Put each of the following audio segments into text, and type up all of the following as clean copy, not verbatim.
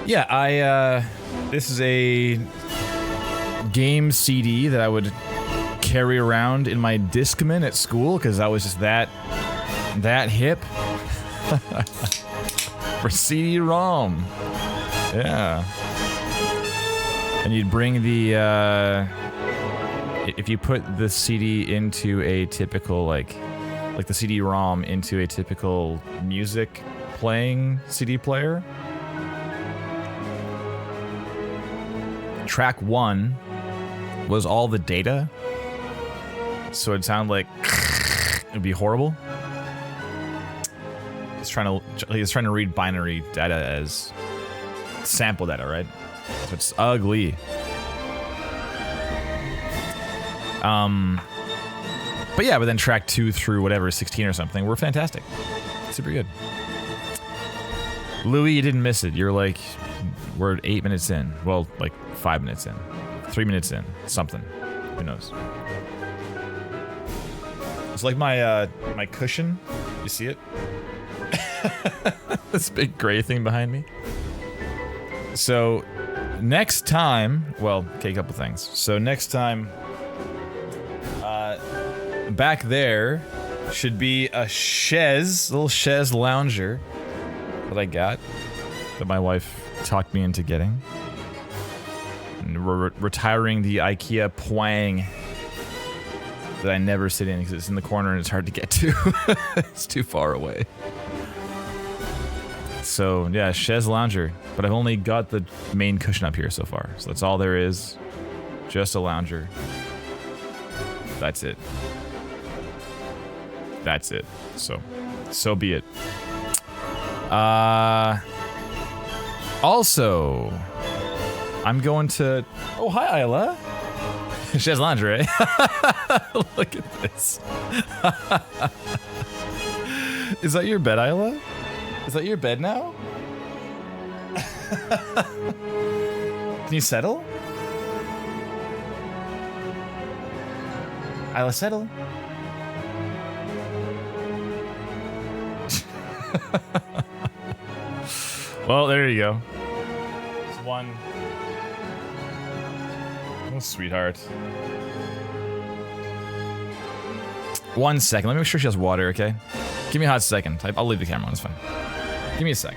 Yeah, this is a game CD that I would carry around in my Discman at school because I was just that hip. For CD-ROM. Yeah. And you'd bring the, if you put the CD into a typical, like the CD-ROM into a typical music playing CD player, track 1 was all the data, so it'd sound like it'd be horrible. He's trying to read binary data as sample data, right? So it's ugly. But yeah, but then track 2 through whatever 16 or something were fantastic, super good. Louis, you didn't miss it. You're like, we're 8 minutes in. Well, like 5 minutes in, 3 minutes in, something. Who knows? It's like my my cushion. You see it? This big gray thing behind me. So next time, well, okay, a couple things. So next time, back there should be a little chaise lounger that I got, that my wife talked me into getting. And we're retiring the IKEA Pwang that I never sit in because it's in the corner and it's hard to get to. It's too far away. So yeah, chaise lounger, but I've only got the main cushion up here so far. So that's all there is, just a lounger. That's it. That's it. So be it. Also, I'm going to... Oh, hi, Isla. Chaise lingerie. Look at this. Is that your bed, Isla? Is that your bed now? Can you settle? Isla, settle. Well, there you go. It's one. Oh, sweetheart. 1 second. Let me make sure she has water, okay? Give me a hot second. I'll leave the camera on. It's fine. Give me a sec.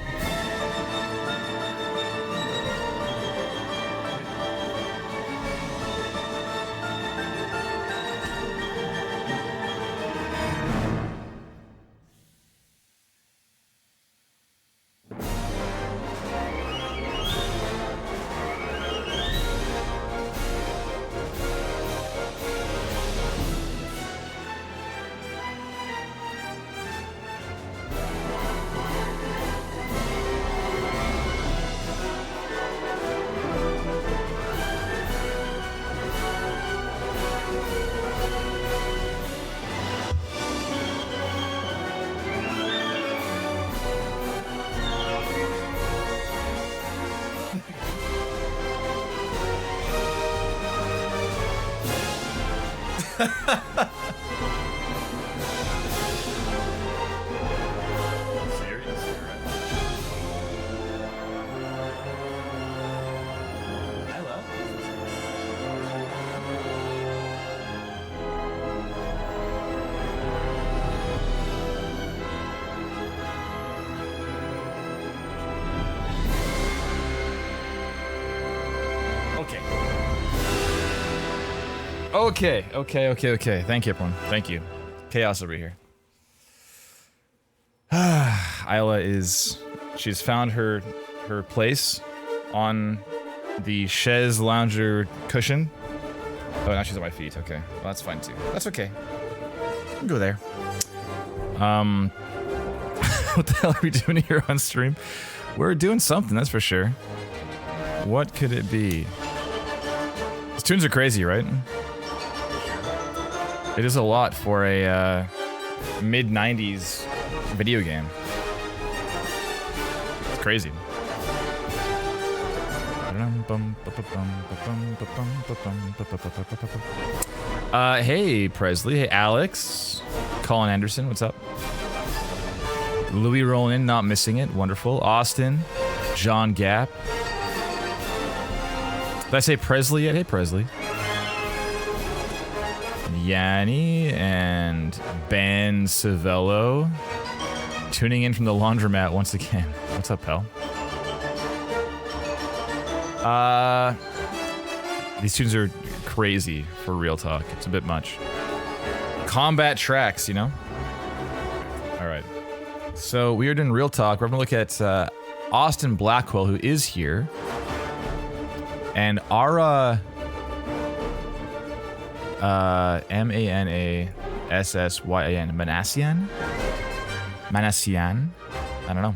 Okay. Thank you, everyone. Thank you. Chaos over here. Isla she's found her place on the chaise lounger cushion. Oh, now she's at my feet. Okay. Well, that's fine too. That's okay. You can go there. What the hell are we doing here on stream? We're doing something, that's for sure. What could it be? These tunes are crazy, right? It is a lot for a mid-90s video game. It's crazy. Hey, Presley. Hey, Alex. Colin Anderson, what's up? Louis rolling in, not missing it. Wonderful. Austin. John Gap. Did I say Presley yet? Hey, Presley. Yanni and Ben Civello tuning in from the laundromat once again. What's up, pal? These tunes are crazy for real talk. It's a bit much. Combat tracks, you know? Alright. So we are doing real talk. We're going to look at Austin Blackwell, who is here. And Ara... Manassyan. Manassyan? I don't know.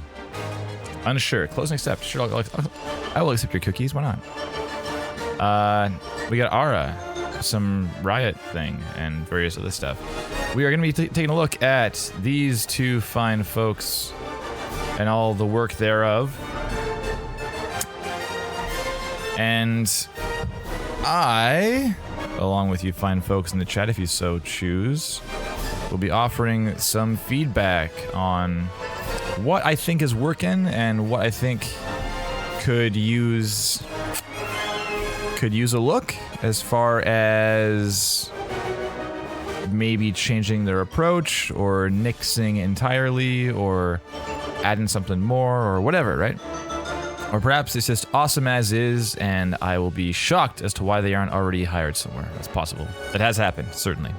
Unsure. Closing accept. Sure, I will accept your cookies. Why not? We got Ara, some riot thing, and various other stuff. We are going to be taking a look at these two fine folks and all the work thereof. And I, along with you fine folks in the chat, if you so choose, will be offering some feedback on what I think is working and what I think could use a look as far as maybe changing their approach or nixing entirely or adding something more or whatever, right? Or perhaps it's just awesome as is and I will be shocked as to why they aren't already hired somewhere. That's possible. It has happened, certainly.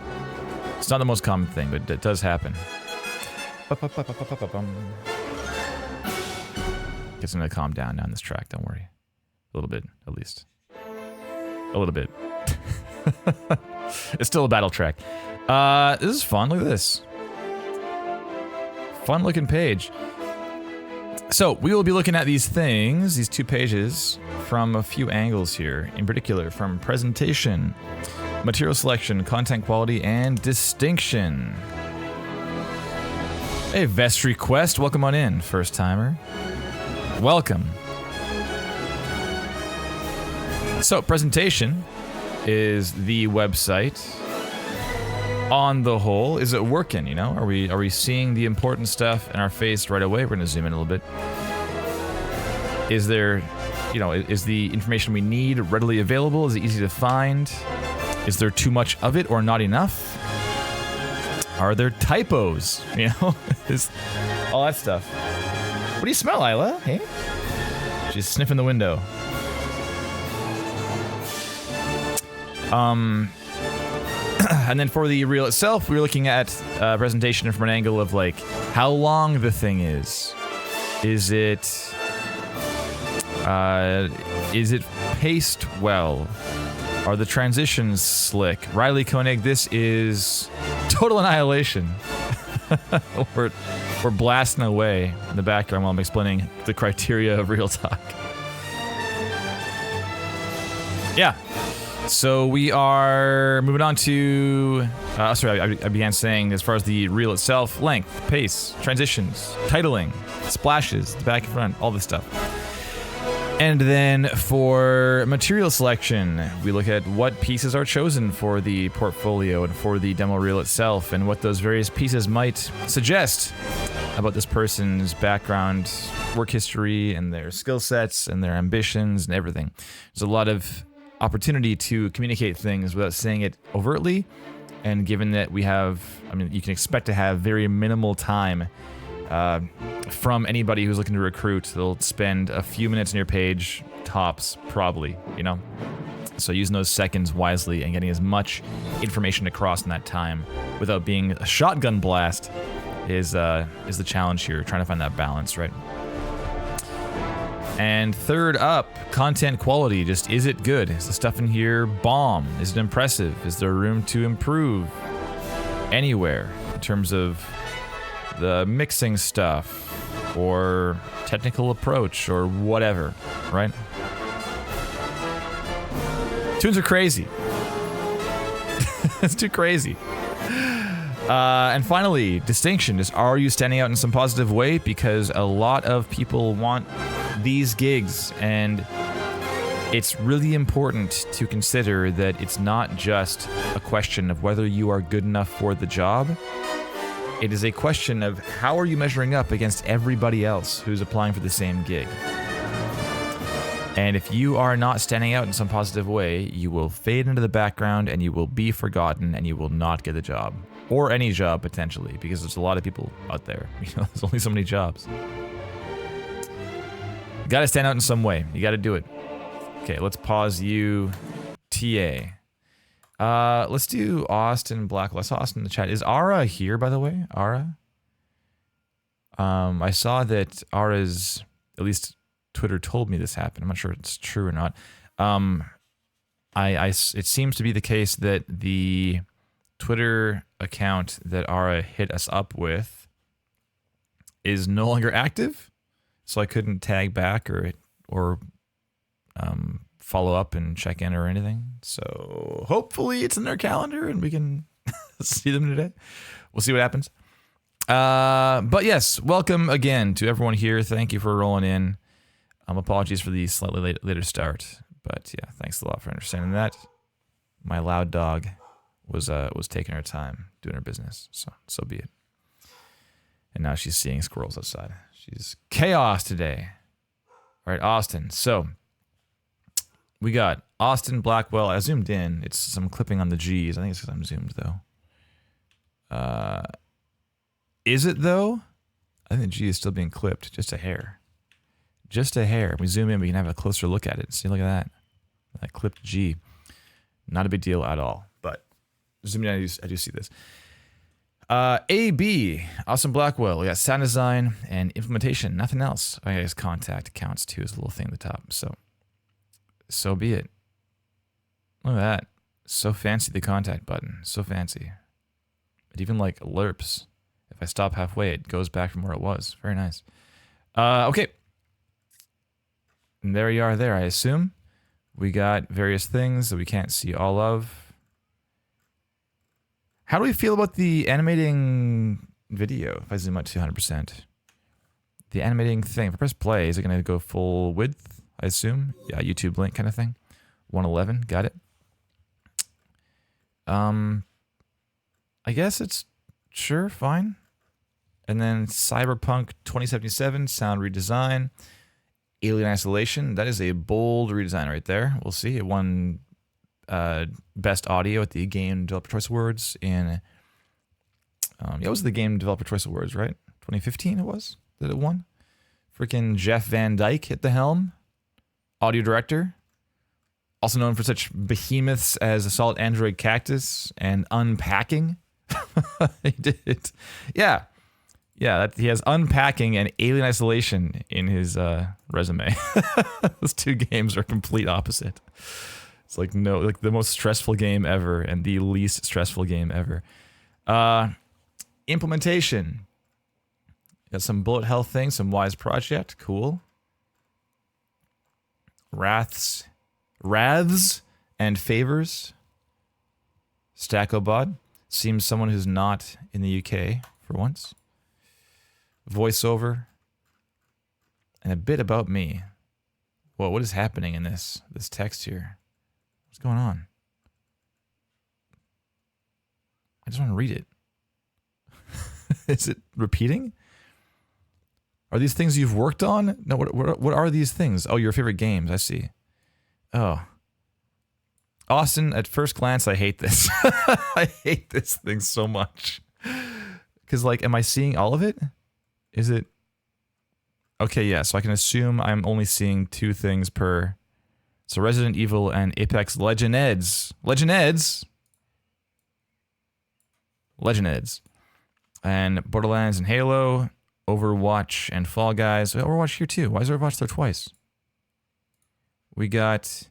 It's not the most common thing, but it does happen. Gets them to calm down this track, don't worry. A little bit, at least. A little bit. It's still a battle track. This is fun, look at this. Fun looking page. So, we will be looking at these things, these two pages, from a few angles here. In particular, from presentation, material selection, content quality, and distinction. Hey, Vestry Quest, welcome on in, first timer. Welcome. So, presentation is the website. On the whole, is it working, you know? Are we seeing the important stuff in our face right away? We're gonna zoom in a little bit. Is there, you know, is the information we need readily available? Is it easy to find? Is there too much of it or not enough? Are there typos? You know, is all that stuff. What do you smell, Isla? Hey? She's sniffing the window. And then for the reel itself, we're looking at presentation from an angle of like how long the thing is. Is it paced well? Are the transitions slick? Riley Koenig, this is total annihilation. we're blasting away in the background while I'm explaining the criteria of real talk. Yeah. So we are moving on to, sorry, I began saying as far as the reel itself, length, pace, transitions, titling, splashes, the back and front, all this stuff. And then for material selection, we look at what pieces are chosen for the portfolio and for the demo reel itself and what those various pieces might suggest about this person's background, work history, and their skill sets and their ambitions and everything. There's a lot of opportunity to communicate things without saying it overtly, and given that we have, I mean, you can expect to have very minimal time from anybody who's looking to recruit. They'll spend a few minutes on your page, tops, probably, you know? So using those seconds wisely and getting as much information across in that time without being a shotgun blast is the challenge here, trying to find that balance, right? And third up, content quality. Just, is it good? Is the stuff in here bomb? Is it impressive? Is there room to improve anywhere in terms of the mixing stuff or technical approach or whatever, right? Tunes are crazy. It's too crazy. And finally, distinction. Just, are you standing out in some positive way? Because a lot of people want these gigs, and it's really important to consider that it's not just a question of whether you are good enough for the job. It is a question of how are you measuring up against everybody else who's applying for the same gig. And if you are not standing out in some positive way, you will fade into the background and you will be forgotten and you will not get a job. Or any job, potentially, because there's a lot of people out there. You know, there's only so many jobs. You gotta stand out in some way. You gotta do it. Okay, let's pause you, TA. Let's do Austin Blackwell. I saw Austin in the chat. Is Ara here, by the way? Ara? I saw that Ara's, at least Twitter told me this happened. I'm not sure it's true or not. It seems to be the case that the Twitter account that Ara hit us up with is no longer active, so I couldn't tag back or follow up and check in or anything. So hopefully it's in their calendar and we can see them today. We'll see what happens. But yes, welcome again to everyone here. Thank you for rolling in. Apologies for the slightly later start, but yeah, thanks a lot for understanding that. My loud dog was taking her time doing her business, so be it. And now she's seeing squirrels outside. She's chaos today. All right, Austin. So we got Austin Blackwell. I zoomed in. It's some clipping on the G's. I think it's because I'm zoomed though. Is it though? I think the G is still being clipped, just a hair. Just a hair. We zoom in, we can have a closer look at it. See, look at that. That clipped G. Not a big deal at all. But zooming in, I do see this. AB, Austin Blackwell. We got sound design and implementation. Nothing else. I guess contact counts too is a little thing at the top. So be it. Look at that. So fancy, the contact button. So fancy. It even like lerps. If I stop halfway, it goes back from where it was. Very nice. Okay. And there you are there, I assume. We got various things that we can't see all of. How do we feel about the animating video if I zoom out to 100%? The animating thing, if I press play, is it going to go full width, I assume? Yeah, YouTube link kind of thing. 111, got it. I guess it's, sure, fine. And then Cyberpunk 2077, sound redesign. Alien Isolation, that is a bold redesign right there. We'll see. It won Best Audio at the Game Developer Choice Awards in... it was the Game Developer Choice Awards, right? 2015 it was that it won. Freaking Jeff Van Dyke at the helm. Audio director. Also known for such behemoths as Assault Android Cactus and Unpacking. He did. Yeah. Yeah, he has Unpacking and Alien Isolation in his resume. Those two games are complete opposite. It's like the most stressful game ever and the least stressful game ever. Implementation. Got some bullet hell things, some Wise Project, cool. Wraths and favors. Stackobot seems someone who's not in the UK for once. Voiceover, and a bit about me. Whoa, what is happening in this text here? What's going on? I just want to read it. Is it repeating? Are these things you've worked on? No, what are these things? Oh, your favorite games, I see. Oh. Austin, at first glance, I hate this. I hate this thing so much. Because, like, am I seeing all of it? Is it? Okay, yeah, so I can assume I'm only seeing two things per. So Resident Evil and Apex Legends. Legends! And Borderlands and Halo, Overwatch and Fall Guys. Overwatch here too. Why is Overwatch there twice? We got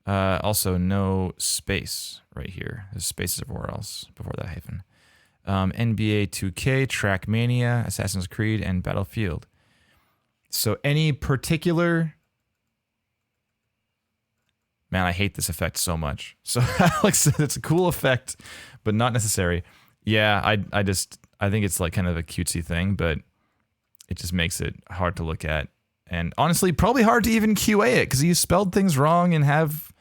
also no space right here. There's spaces everywhere else before that hyphen. NBA 2K, Trackmania, Assassin's Creed, and Battlefield. So any particular... Man, I hate this effect so much. So Alex said it's a cool effect, but not necessary. Yeah, I think it's like kind of a cutesy thing, but it just makes it hard to look at. And honestly, probably hard to even QA it, because you spelled things wrong and have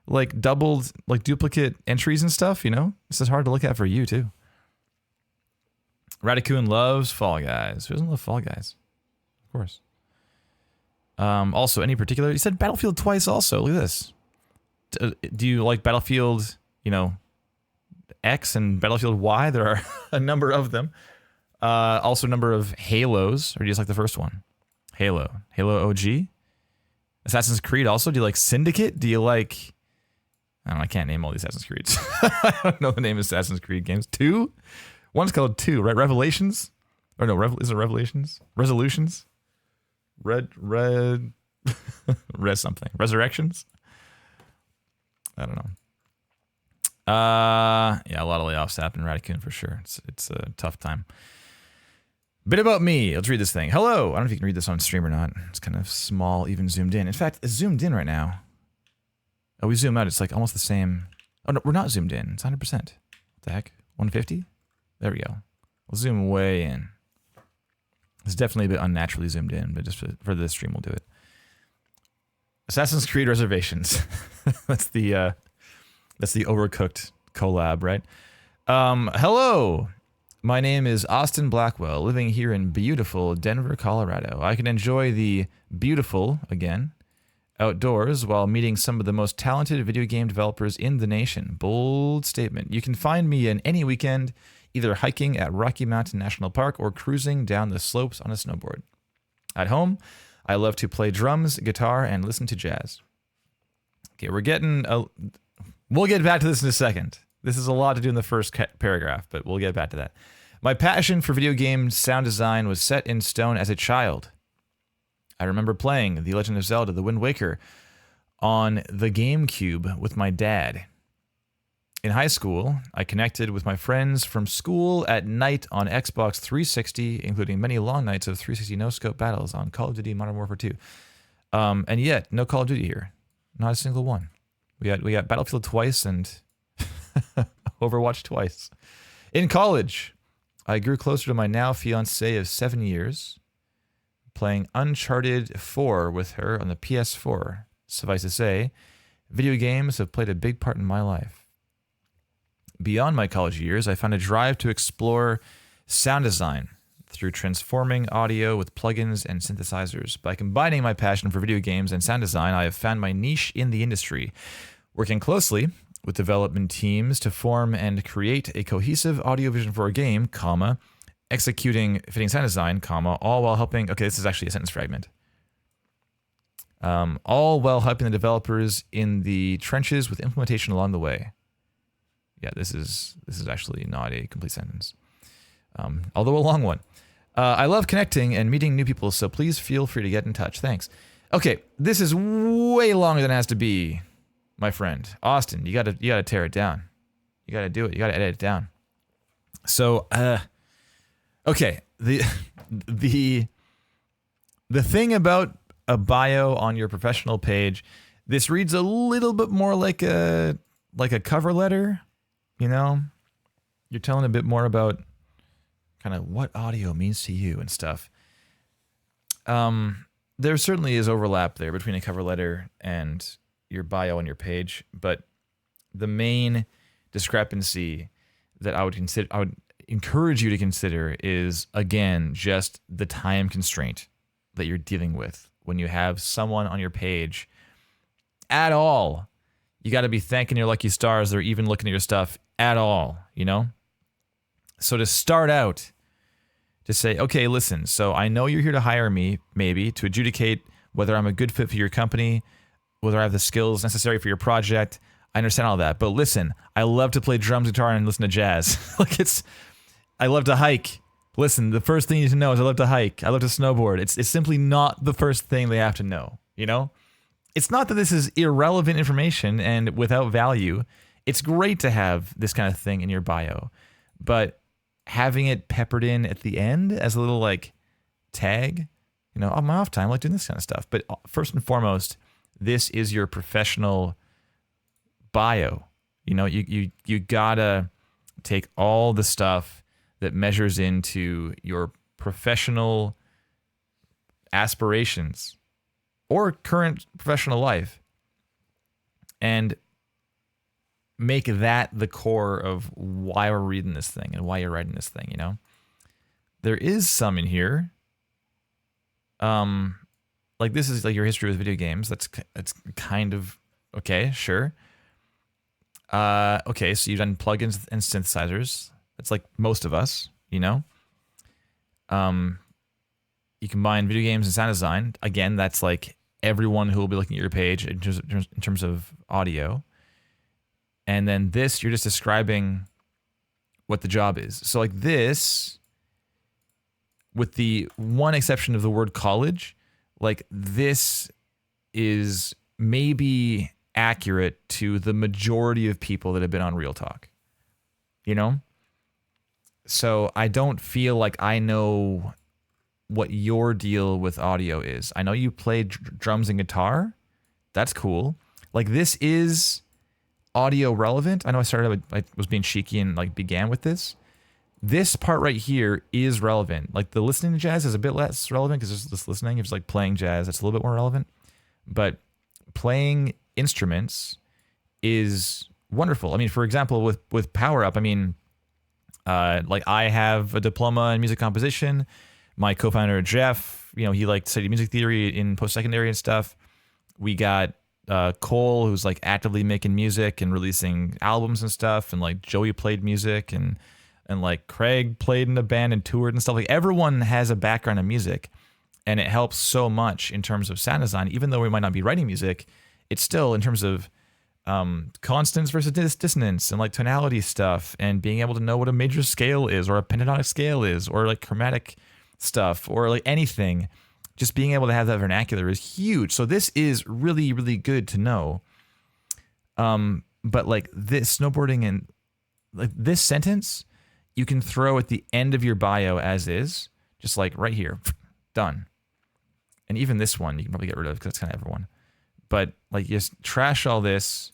like doubled, like duplicate entries and stuff, you know? It's just hard to look at for you too. Radicoon loves Fall Guys. Who doesn't love Fall Guys? Of course. Also, any particular? You said Battlefield twice also. Look at this. Do you like Battlefield, you know, X and Battlefield Y? There are a number of them. Also a number of Halos, or do you just like the first one? Halo OG? Assassin's Creed also? Do you like Syndicate? Do you like... I don't know, I can't name all the Assassin's Creeds. I don't know the name of Assassin's Creed games. 2? One's called 2, right? Revelations? Or no, is it Revelations? Resolutions? Red something. Resurrections? I don't know. Yeah, a lot of layoffs happen in Raccoon for sure. It's a tough time. Bit about me. Let's read this thing. Hello. I don't know if you can read this on stream or not. It's kind of small, even zoomed in. In fact, it's zoomed in right now. Oh, we zoom out. It's like almost the same. Oh, no, we're not zoomed in. It's 100%. What the heck? 150? There we go. We'll zoom way in. It's definitely a bit unnaturally zoomed in, but just for this stream, we'll do it. Assassin's Creed Reservations. That's the Overcooked collab, right? Hello. My name is Austin Blackwell, living here in beautiful Denver, Colorado. I can enjoy the beautiful, again, outdoors while meeting some of the most talented video game developers in the nation. Bold statement. You can find me in any weekend, either hiking at Rocky Mountain National Park or cruising down the slopes on a snowboard. At home, I love to play drums, guitar, and listen to jazz. Okay, we'll get back to this in a second. This is a lot to do in the first paragraph, but we'll get back to that. My passion for video game sound design was set in stone as a child. I remember playing The Legend of Zelda: The Wind Waker on the GameCube with my dad. In high school, I connected with my friends from school at night on Xbox 360, including many long nights of 360 no-scope battles on Call of Duty Modern Warfare 2. And yet, no Call of Duty here. Not a single one. We got Battlefield twice and Overwatch twice. In college, I grew closer to my now fiancée of 7 years, playing Uncharted 4 with her on the PS4. Suffice to say, video games have played a big part in my life. Beyond my college years, I found a drive to explore sound design through transforming audio with plugins and synthesizers. By combining my passion for video games and sound design, I have found my niche in the industry, working closely with development teams to form and create a cohesive audio vision for a game, executing fitting sound design, all while helping... Okay, this is actually a sentence fragment. All while helping the developers in the trenches with implementation along the way. Yeah, this is actually not a complete sentence, although a long one. I love connecting and meeting new people, so please feel free to get in touch. Thanks. Okay, this is way longer than it has to be, my friend. Austin, you gotta tear it down. You gotta do it. You gotta edit it down. So, okay, the thing about a bio on your professional page, this reads a little bit more like a cover letter. You know, you're telling a bit more about kind of what audio means to you and stuff. There certainly is overlap there between a cover letter and your bio on your page, but the main discrepancy that I would encourage you to consider is, again, just the time constraint that you're dealing with when you have someone on your page at all. You got to be thanking your lucky stars that are even looking at your stuff at all, you know? So to start out, to say, okay, listen, so I know you're here to hire me, maybe, to adjudicate whether I'm a good fit for your company, whether I have the skills necessary for your project. I understand all that. But listen, I love to play drums, guitar, and listen to jazz. I love to hike. Listen, the first thing you need to know is I love to hike. I love to snowboard. It's simply not the first thing they have to know, you know? It's not that this is irrelevant information and without value. It's great to have this kind of thing in your bio, but having it peppered in at the end as a little like tag, you know, on my off time, I like doing this kind of stuff. But first and foremost, this is your professional bio. You know, you gotta take all the stuff that measures into your professional aspirations or current professional life and make that the core of why we're reading this thing and why you're writing this thing, you know? There is some in here like this is like your history with video games. That's kind of okay, sure. Okay, so you've done plugins and synthesizers. That's like most of us, you know. You combine video games and sound design. Again, that's like everyone who will be looking at your page in terms of audio. And then this, you're just describing what the job is. So like this, with the one exception of the word college, like this is maybe accurate to the majority of people that have been on Real Talk, you know? So I don't feel like I know what your deal with audio is. I know you play drums and guitar. That's cool. Like this is audio relevant. I know I was being cheeky and like began with this. This part right here is relevant. Like the listening to jazz is a bit less relevant because it's just listening. If it's like playing jazz, that's a little bit more relevant. But playing instruments is wonderful. I mean, for example, with Power Up, I mean, like I have a diploma in music composition. My co-founder Jeff, you know, he like studied music theory in post-secondary and stuff. We got Cole, who's like actively making music and releasing albums and stuff, and like Joey played music, and like Craig played in a band and toured and stuff. Like everyone has a background in music, and it helps so much in terms of sound design. Even though we might not be writing music, it's still in terms of constants versus dissonance and like tonality stuff, and being able to know what a major scale is or a pentatonic scale is, or like chromatic stuff, or like anything. Just being able to have that vernacular is huge. So this is really, really good to know. But like this snowboarding and like this sentence, you can throw at the end of your bio as is, just like right here, done. And even this one, you can probably get rid of because that's kind of everyone. But like just trash all this.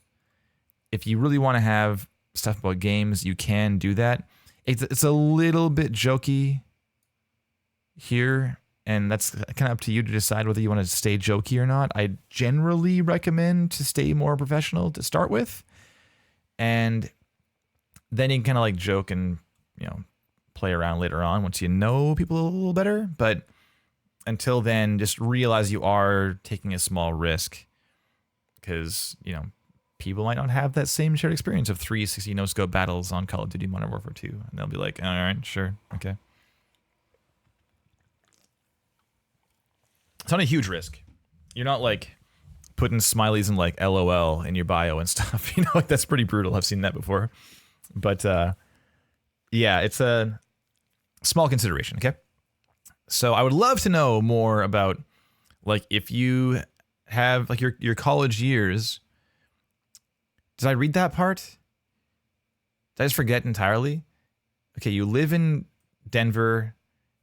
If you really want to have stuff about games, you can do that. It's a little bit jokey here, and that's kind of up to you to decide whether you want to stay jokey or not. I generally recommend to stay more professional to start with, and then you can kind of like joke and, you know, play around later on once you know people a little better. But until then, just realize you are taking a small risk, because, you know, people might not have that same shared experience of 360 no-scope battles on Call of Duty Modern Warfare 2, and they'll be like, all right, sure, okay. It's not a huge risk. You're not like putting smileys and like LOL in your bio and stuff. You know, like that's pretty brutal. I've seen that before. But yeah, it's a small consideration, okay? So I would love to know more about like if you have like your college years. Did I read that part? Did I just forget entirely? Okay, you live in Denver.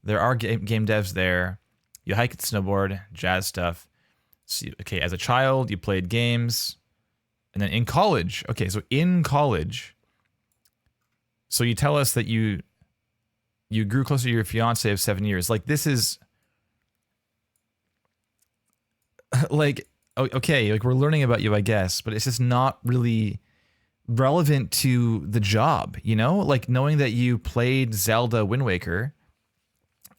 There are game devs there. You hike and snowboard, jazz stuff. So, okay, as a child, you played games. And then in college, okay, so in college, so you tell us that you grew closer to your fiance of 7 years. Like, this is, like, okay, like we're learning about you, I guess, but it's just not really relevant to the job, you know? Like, knowing that you played Zelda Wind Waker,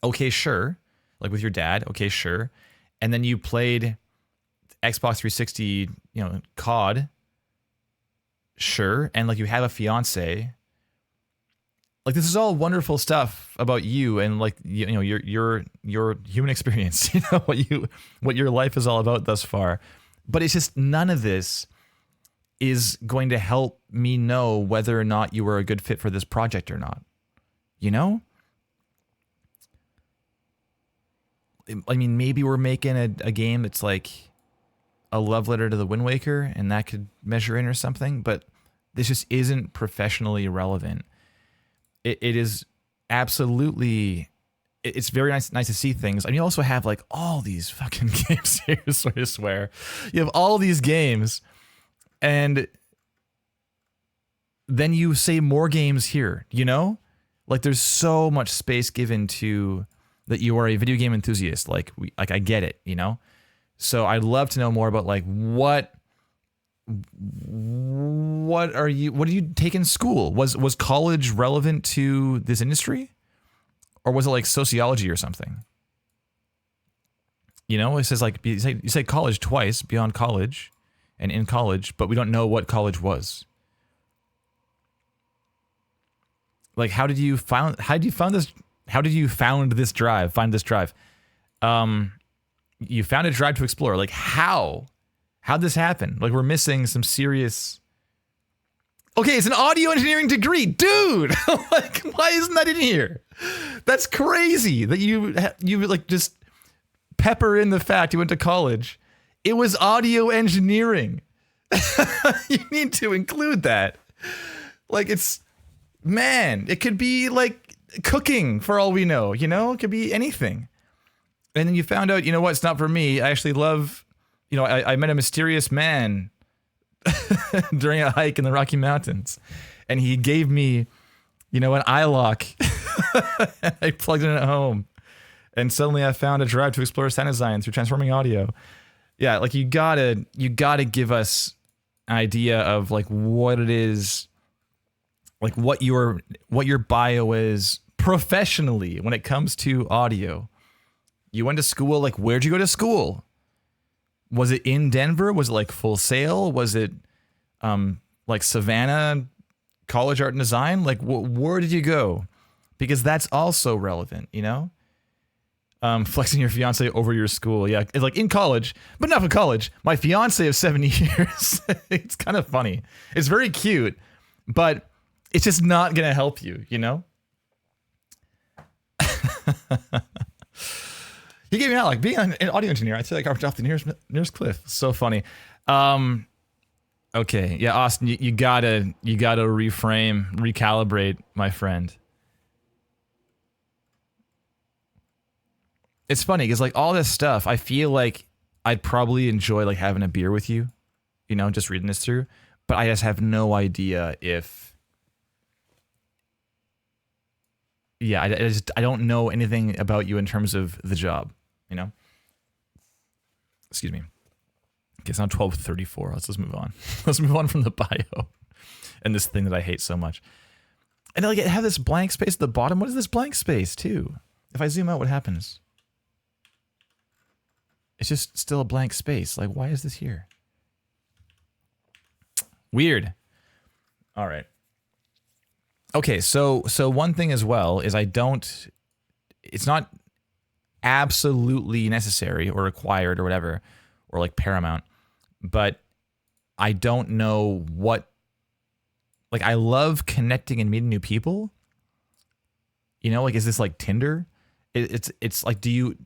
okay, sure. Like with your dad, okay, sure. And then you played Xbox 360, you know, COD, sure. And like you have a fiance. Like this is all wonderful stuff about you and like you know your human experience, you know, what your life is all about thus far. But it's just none of this is going to help me know whether or not you were a good fit for this project or not. You know? I mean, maybe we're making a game that's like a love letter to the Wind Waker, and that could measure in or something, but this just isn't professionally relevant. It is absolutely, it's very nice to see things. I mean, you also have like all these fucking games here, I swear. You have all these games, and then you say more games here, you know? Like there's so much space given to that you are a video game enthusiast. Like I get it, you know? So I'd love to know more about like what do you take in school? Was college relevant to this industry? Or was it like sociology or something? You know, it says like, you say college twice, beyond college and in college, but we don't know what college was. Like, how did you find this drive? Find this drive. You found a drive to explore. Like, how'd this happen? Like, we're missing some serious. Okay, it's an audio engineering degree, dude. Like, why isn't that in here? That's crazy that you like just pepper in the fact you went to college. It was audio engineering. You need to include that. Like, it could be like cooking for all we know, you know? It could be anything. And then you found out, you know what? It's not for me. I actually love, you know, I met a mysterious man during a hike in the Rocky Mountains, and he gave me, you know, an iLock. I plugged it in at home, and suddenly I found a drive to explore sound design through transforming audio. Yeah, like you gotta give us an idea of like what it is, like what your bio is professionally when it comes to audio. You went to school, like where'd you go to school? Was it in Denver? Was it like Full Sail? Was it like Savannah College Art and Design? Like where did you go? Because that's also relevant, you know? Flexing your fiance over your school. Yeah, it's like in college, but not in college. My fiance of 7 years. It's kind of funny. It's very cute, but it's just not going to help you, you know? He gave me out like being an audio engineer. I'd say like I off the nearest cliff. So funny. Okay, yeah, Austin, you gotta reframe, recalibrate, my friend. It's funny because like all this stuff, I feel like I'd probably enjoy like having a beer with you, you know, just reading this through. But I just have no idea if. Yeah, I don't know anything about you in terms of the job, you know? Excuse me. Okay, it's now 12:34. Let's move on. Let's move on from the bio and this thing that I hate so much. And like have this blank space at the bottom. What is this blank space too? If I zoom out, what happens? It's just still a blank space. Like, why is this here? Weird. All right. Okay, so one thing as well is it's not absolutely necessary or required or whatever, or like paramount, but I don't know what, like I love connecting and meeting new people. You know, like is this like Tinder? It's like, do you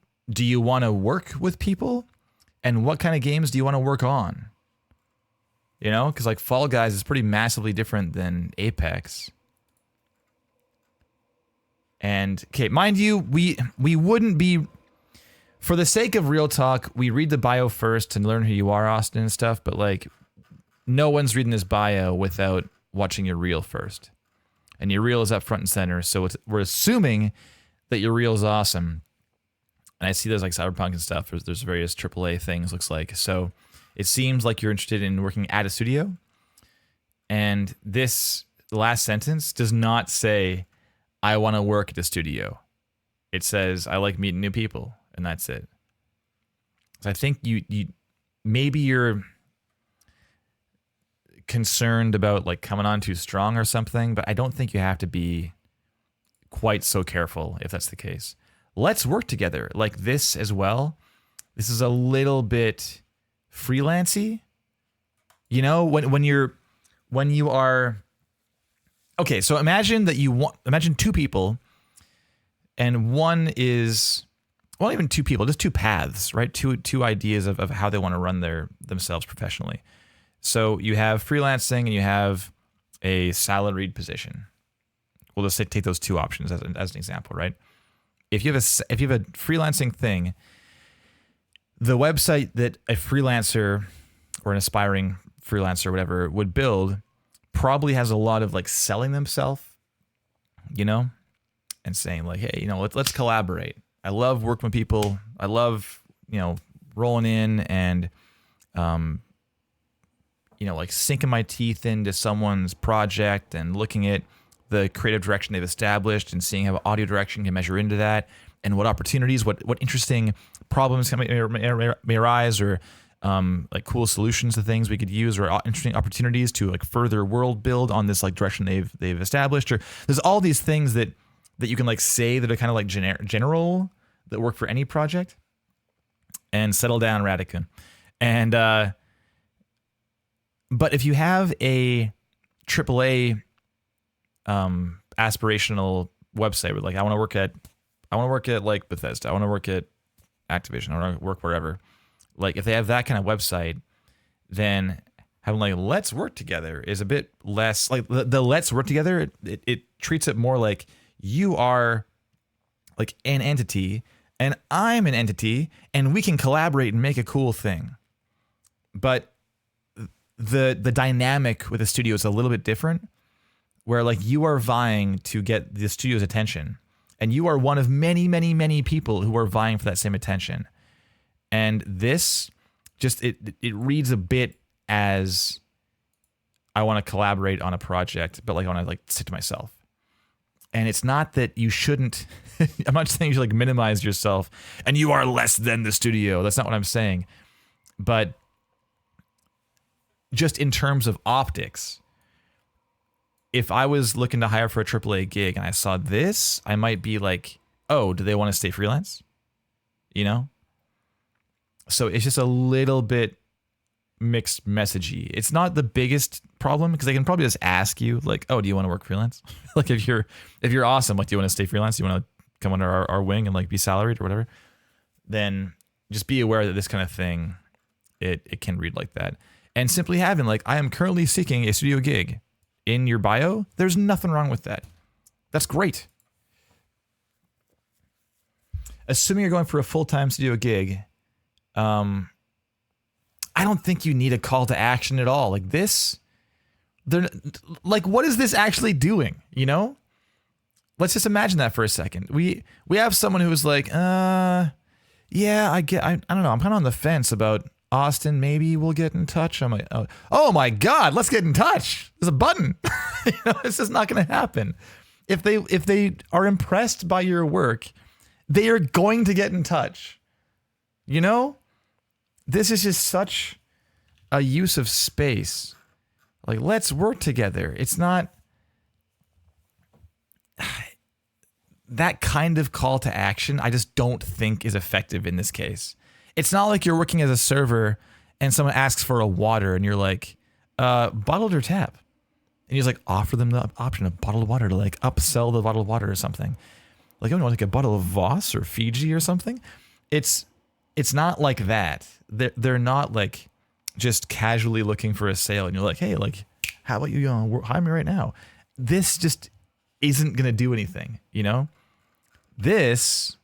want to work with people? And what kind of games do you want to work on? You know, because like Fall Guys is pretty massively different than Apex. And okay, mind you, we wouldn't be, for the sake of real talk, we read the bio first to learn who you are, Austin, and stuff, but like no one's reading this bio without watching your reel first. And your reel is up front and center, so we're assuming that your reel is awesome. And I see there's like Cyberpunk and stuff, there's various AAA things, looks like. So it seems like you're interested in working at a studio. And this last sentence does not say, I want to work at the studio. It says, I like meeting new people, and that's it. So I think maybe you're concerned about like coming on too strong or something, but I don't think you have to be quite so careful if that's the case. Let's work together like this as well. This is a little bit freelancy. You know, when you are. Okay, so imagine two people, and one is, well, not even two people, just two paths, right? Two ideas of how they want to run themselves professionally. So you have freelancing and you have a salaried position. We'll just take those two options as an example, right? If you have a freelancing thing, the website that a freelancer or an aspiring freelancer or whatever would build probably has a lot of like selling themselves, you know, and saying like, hey, you know, let's collaborate. I love working with people. I love, you know, rolling in and, you know, like sinking my teeth into someone's project and looking at the creative direction they've established and seeing how audio direction can measure into that and what opportunities, what interesting problems may arise, or like cool solutions to things we could use, or interesting opportunities to like further world build on this like direction they've established. Or there's all these things that you can like say that are kind of like general that work for any project. And settle down, Radican. And but if you have a AAA aspirational website with like I want to work at like Bethesda, I want to work at Activision, I want to work wherever. Like if they have that kind of website, then having like let's work together is a bit less like the let's work together. It treats it more like you are like an entity and I'm an entity and we can collaborate and make a cool thing. But the dynamic with the studio is a little bit different, where like you are vying to get the studio's attention, and you are one of many, many, many people who are vying for that same attention. And this just it reads a bit as I want to collaborate on a project, but like I want to like sit to myself. And it's not that you shouldn't, I'm not saying you should like minimize yourself and you are less than the studio. That's not what I'm saying. But just in terms of optics, if I was looking to hire for a AAA gig and I saw this, I might be like, oh, do they want to stay freelance? You know? So it's just a little bit mixed messagey. It's not the biggest problem because they can probably just ask you like, oh, do you want to work freelance? Like if you're awesome, like do you want to stay freelance? Do you want to come under our wing and like be salaried or whatever? Then just be aware that this kind of thing, it can read like that. And simply having like, I am currently seeking a studio gig in your bio, there's nothing wrong with that. That's great. Assuming you're going for a full-time studio gig, I don't think you need a call to action at all. Like this, they're like, what is this actually doing? You know, let's just imagine that for a second. We have someone who is like, yeah, I don't know. I'm kind of on the fence about Austin. Maybe we'll get in touch. I'm like, oh my God, let's get in touch. There's a button. You know, it's just not going to happen. If they are impressed by your work, they are going to get in touch. You know? This is just such a use of space. Like, let's work together. It's not that kind of call to action. I just don't think is effective in this case. It's not like you're working as a server and someone asks for a water and you're like, bottled or tap? And you just like offer them the option of bottled water to like upsell the bottled water or something. Like, oh, you want like a bottle of Voss or Fiji or something? It's not like that. They're not like just casually looking for a sale and you're like, hey, like, how about you hire me right now? This just isn't going to do anything, you know? This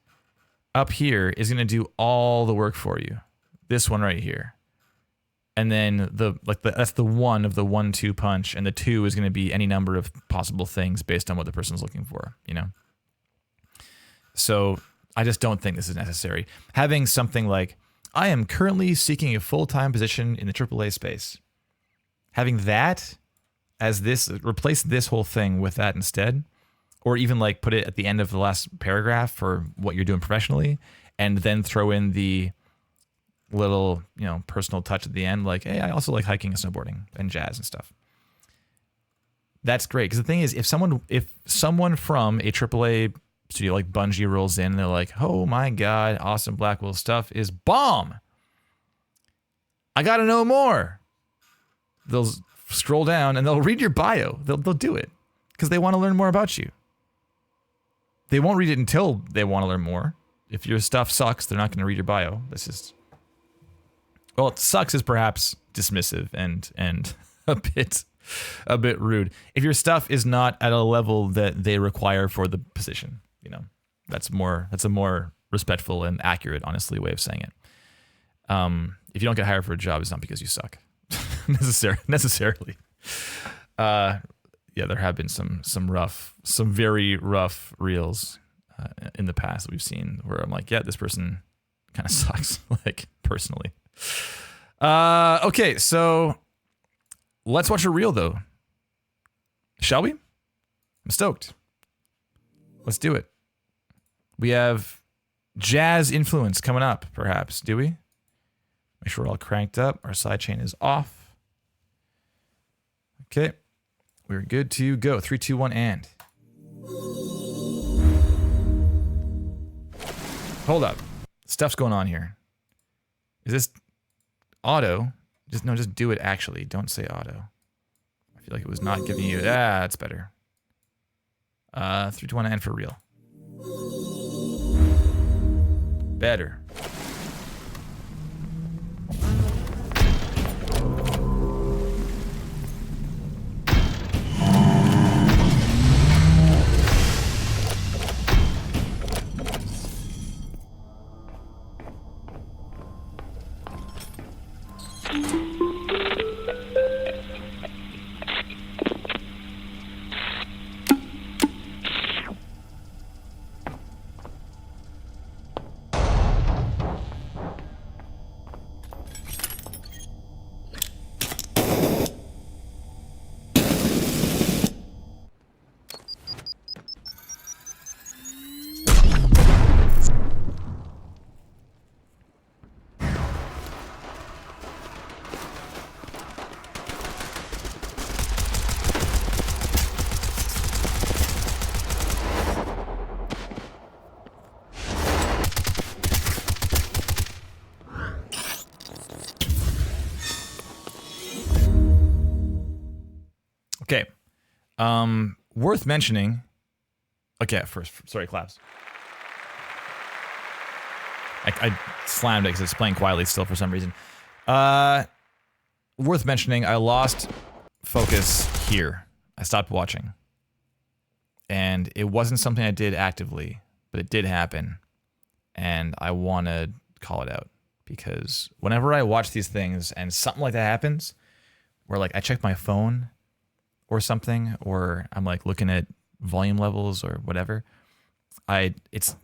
up here is going to do all the work for you. This one right here. And then that's the one of the 1-2 punch, and the 2 is going to be any number of possible things based on what the person's looking for, you know? So I just don't think this is necessary. Having something like, I am currently seeking a full-time position in the AAA space. Having that as this, replace this whole thing with that instead, or even like put it at the end of the last paragraph for what you're doing professionally, and then throw in the little, you know, personal touch at the end, like, hey, I also like hiking and snowboarding and jazz and stuff. That's great, because the thing is, if someone from a AAA studio like Bungie rolls in and they're like, oh my God, awesome Blackwell stuff is bomb, I gotta know more, they'll scroll down and they'll read your bio. They'll do it because they want to learn more about you. They won't read it until they want to learn more. If your stuff sucks, they're not going to read your bio. That's just, well, it sucks is perhaps dismissive and a bit rude. If your stuff is not at a level that they require for the position, you know, that's a more respectful and accurate, honestly, way of saying it. If you don't get hired for a job, it's not because you suck necessarily. Yeah, there have been some very rough reels in the past that we've seen where I'm like, yeah, this person kind of sucks, like personally. Okay, so let's watch a reel though. Shall we? I'm stoked. Let's do it. We have jazz influence coming up, perhaps. Do we? Make sure we're all cranked up. Our sidechain is off. Okay. We're good to go. 3, 2, 1, and. Hold up. Stuff's going on here. Is this auto? Just do it actually. Don't say auto. I feel like it was not giving you... Ah, that's better. 3, 2, 1, and for real. Better. Okay. Worth mentioning. Okay, first, sorry, claps. I slammed it because it's playing quietly still for some reason. Worth mentioning, I lost focus here. I stopped watching. And it wasn't something I did actively, but it did happen. And I want to call it out. Because whenever I watch these things and something like that happens, where like I check my phone or something, or I'm like looking at volume levels or whatever, it's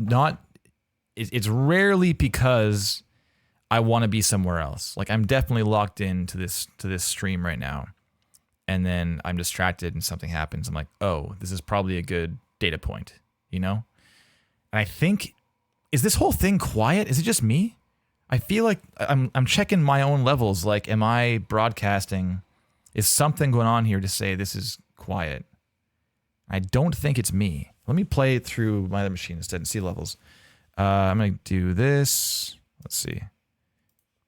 rarely because I want to be somewhere else. Like I'm definitely locked into this stream right now, and then I'm distracted and something happens. I'm like, oh, this is probably a good data point, you know? And I think, is this whole thing quiet? Is it just me? I feel like I'm checking my own levels. Like, am I broadcasting? Is something going on here to say this is quiet? I don't think it's me. Let me play it through my other machine instead and see levels. I'm going to do this. Let's see.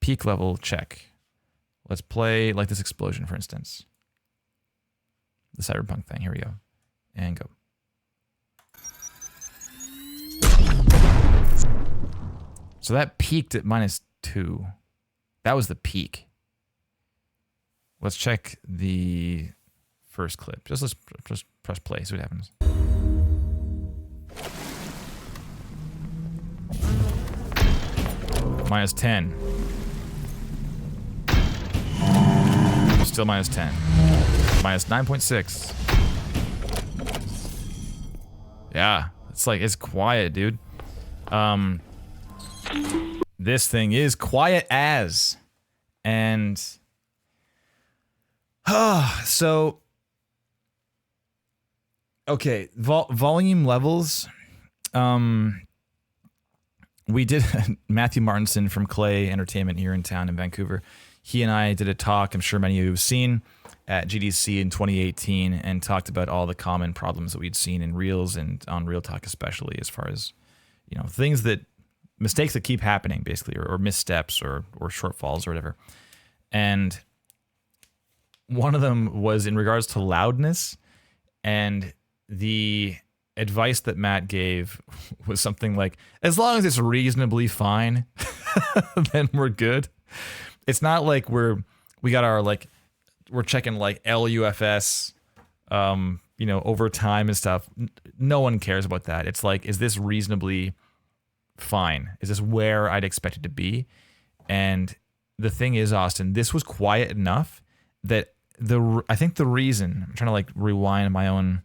Peak level check. Let's play like this explosion, for instance. The cyberpunk thing. Here we go. And go. So that peaked at -2. That was the peak. Let's check the first clip. Let's press play, see what happens. -10. Still -10. -9.6. Yeah, it's quiet, dude. This thing is quiet as. And so okay, volume levels. We did Matthew Martinson from Clay Entertainment here in town in Vancouver. He and I did a talk, I'm sure many of you have seen, at GDC in 2018, and talked about all the common problems that we'd seen in Reels and on Real Talk especially, as far as, you know, mistakes that keep happening basically, or missteps or shortfalls or whatever. And one of them was in regards to loudness, and the advice that Matt gave was something like, as long as it's reasonably fine, then we're good. It's not like we're checking like LUFS, over time and stuff. No one cares about that. It's like, is this reasonably fine? Is this where I'd expect it to be? And the thing is, Austin, this was quiet enough that I think the reason, I'm trying to like rewind my own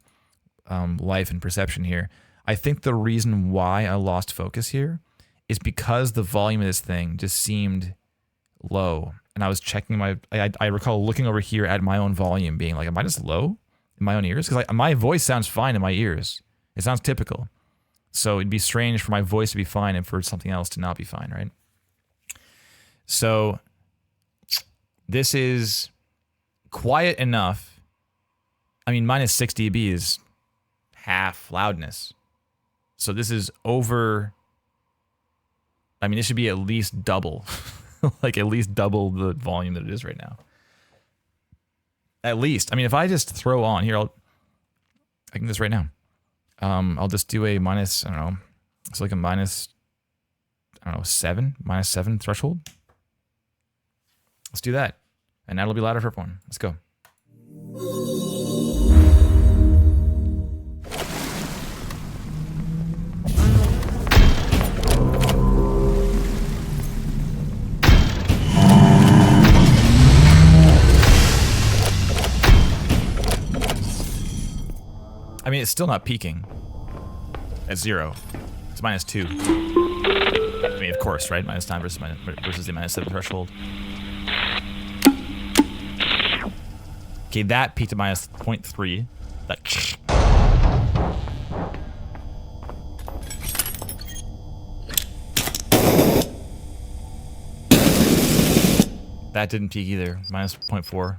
life and perception here. I think the reason why I lost focus here is because the volume of this thing just seemed low. And I was checking I recall looking over here at my own volume being like, am I just low in my own ears? Because my voice sounds fine in my ears. It sounds typical. So it'd be strange for my voice to be fine and for something else to not be fine, right? So this is quiet enough. I mean, minus 6 dB is half loudness. So this is over. I mean, it should be at least double. Like at least double the volume that it is right now. At least. I mean, if I just throw on here, I can do this right now. I'll just do a minus, I don't know, it's like a minus, I don't know, minus 7 threshold. Let's do that. And that'll be louder for everyone. Let's go. I mean, it's still not peaking at 0. It's minus 2. I mean, of course, right? Minus 9 versus the minus 7 threshold. Okay, that peaked at minus 0.3. That didn't peak either. Minus 0.4.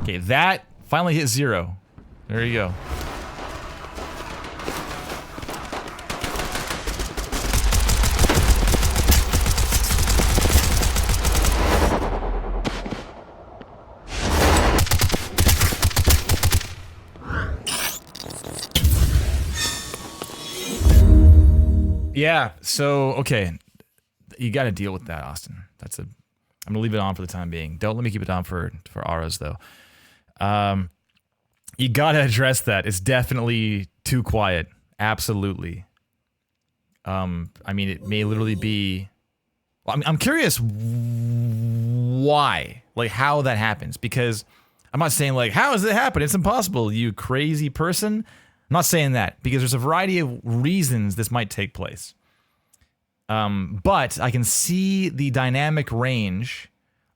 Okay, that finally hit 0. There you go. Yeah, so, okay. You got to deal with that, Austin. I'm going to leave it on for the time being. Don't let me keep it on for auras, though. You got to address that. It's definitely too quiet. Absolutely. I mean, it may literally be... Well, I'm curious why. Like, how that happens. Because I'm not saying, like, how does it happen? It's impossible, you crazy person. I'm not saying that, because there's a variety of reasons this might take place. But I can see the dynamic range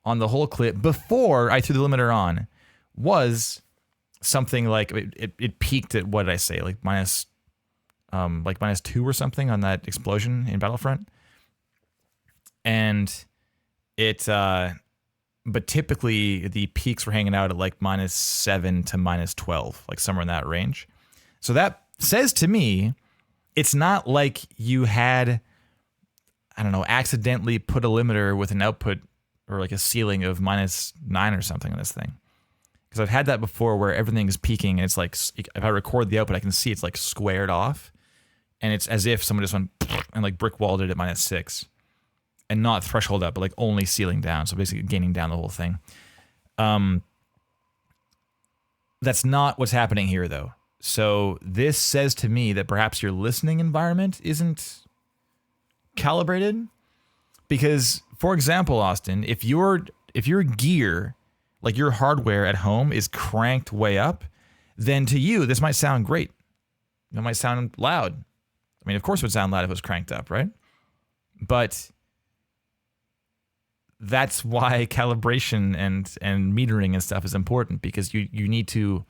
on the whole clip before I threw the limiter on was something like it peaked at, what did I say, like minus 2 or something on that explosion in Battlefront. And it but typically the peaks were hanging out at like minus 7 to minus 12, like somewhere in that range. So that says to me, it's not like you had, I don't know, accidentally put a limiter with an output or like a ceiling of minus 9 or something on this thing. Because I've had that before where everything is peaking and it's like, if I record the output, I can see it's like squared off. And it's as if someone just went and like brick walled it at minus 6. And not threshold up, but like only ceiling down. So basically gaining down the whole thing. That's not what's happening here though. So this says to me that perhaps your listening environment isn't calibrated. Because, for example, Austin, if your gear, like your hardware at home, is cranked way up, then to you this might sound great. It might sound loud. I mean, of course it would sound loud if it was cranked up, right? But that's why calibration and metering and stuff is important, because you need to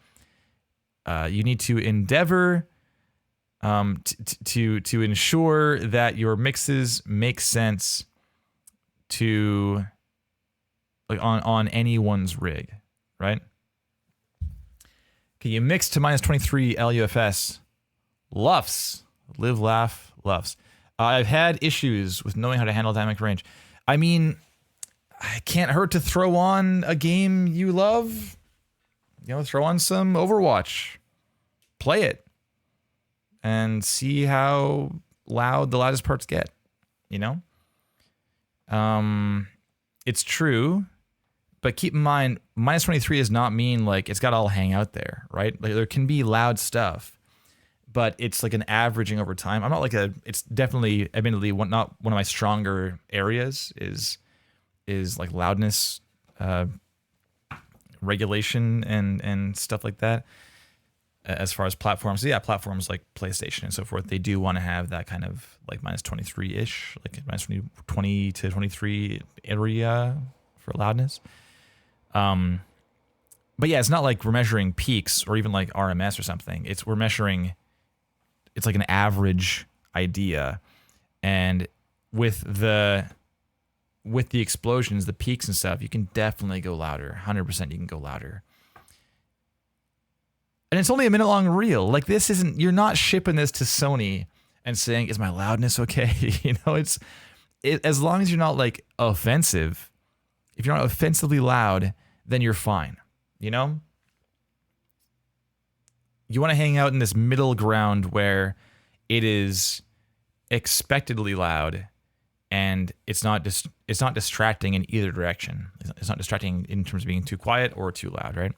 endeavor to ensure that your mixes make sense to like on anyone's rig, right? Okay, you mix to minus 23 LUFS. Luffs. Live, laugh, luffs. I've had issues with knowing how to handle dynamic range. I mean, it can't hurt to throw on a game you love. You know, throw on some Overwatch. Play it. And see how loud the loudest parts get. You know? It's true. But keep in mind, minus 23 does not mean like it's got to all hang out there, right? Like there can be loud stuff. But it's like an averaging over time. I'm not like it's definitely, admittedly, not one of my stronger areas is like loudness regulation and stuff like that. As far as platforms, so yeah, platforms like PlayStation and so forth, they do want to have that kind of like minus 23-ish, like minus 20 to 23 area for loudness. But yeah, it's not like we're measuring peaks or even like RMS or something. We're measuring, it's like an average idea. And with the explosions, the peaks and stuff, you can definitely go louder. 100% you can go louder. And it's only a minute long reel. Like this isn't, you're not shipping this to Sony and saying, is my loudness okay? You know, as long as you're not like offensive, if you're not offensively loud, then you're fine. You know? You want to hang out in this middle ground where it is expectedly loud and it's not distracting in either direction. It's not distracting in terms of being too quiet or too loud, right?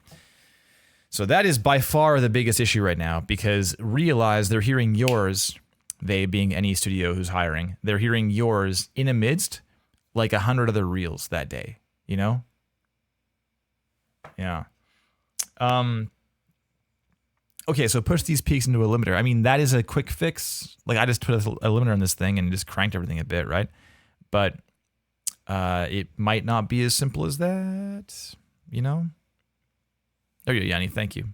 So that is by far the biggest issue right now, because realize they're hearing yours, they being any studio who's hiring, they're hearing yours in amidst like 100 other reels that day, you know? Yeah. Okay, so push these peaks into a limiter. I mean, that is a quick fix. Like I just put a limiter on this thing and just cranked everything a bit, right? But it might not be as simple as that, you know? There you go, Yanni, thank you.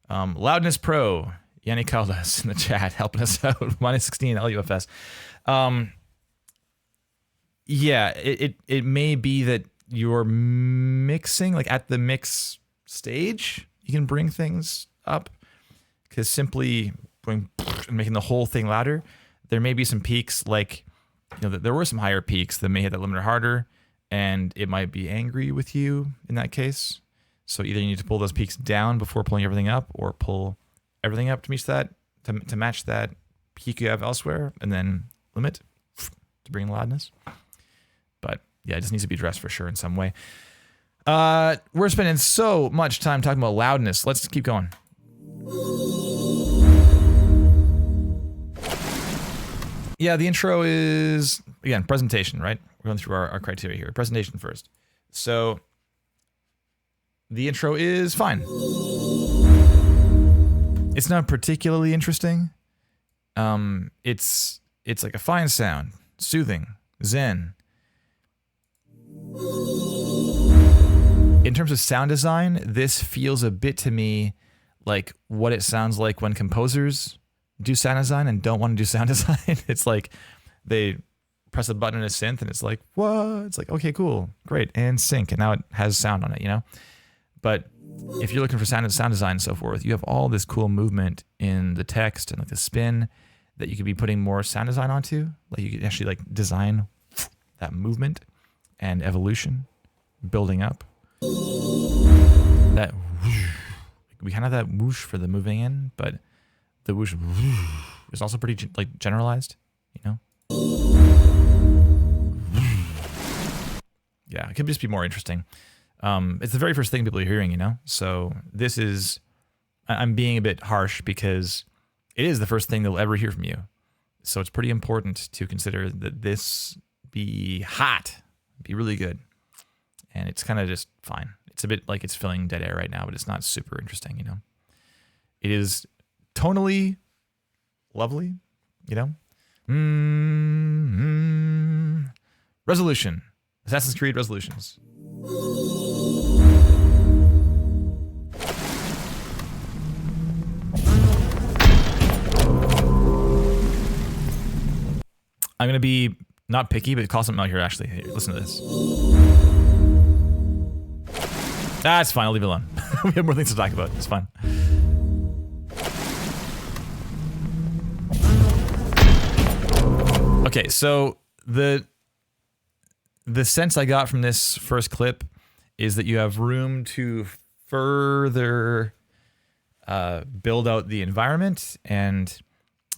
Loudness Pro, Yanni Caldas in the chat, helping us out. Minus 16, LUFS. Yeah, it may be that you're mixing, like at the mix stage, you can bring things up, because simply going and making the whole thing louder, there may be some peaks, like, you know, there were some higher peaks that may hit that limiter harder, and it might be angry with you in that case. So either you need to pull those peaks down before pulling everything up, or pull everything up to match that peak you have elsewhere, and then limit to bring loudness. But yeah, it just needs to be addressed for sure in some way. We're spending so much time talking about loudness. Let's keep going. Yeah, the intro is, again, presentation, right? We're going through our criteria here. Presentation first. So the intro is fine. It's not particularly interesting. It's like a fine sound, soothing, zen. In terms of sound design, this feels a bit to me like what it sounds like when composers do sound design and don't want to do sound design. It's like they press a button in a synth and it's like, what? It's like, okay, cool, great, and sync, and now it has sound on it, you know? But if you're looking for sound design and so forth, you have all this cool movement in the text and like the spin that you could be putting more sound design onto. Like you could actually like design that movement and evolution building up. That whoosh, we kind of have that whoosh for the moving in, but the whoosh is also pretty like generalized, you know? Yeah, it could just be more interesting. It's the very first thing people are hearing, you know? So this is, I'm being a bit harsh because it is the first thing they'll ever hear from you. So it's pretty important to consider that this be hot, be really good. And it's kind of just fine. It's a bit like it's filling dead air right now, but it's not super interesting, you know? It is tonally lovely, you know? Resolution. Assassin's Creed resolutions. I'm going to be not picky, but call something out here, actually. Hey, listen to this. It's fine. I'll leave it alone. We have more things to talk about. It's fine. Okay, so the sense I got from this first clip is that you have room to further build out the environment, and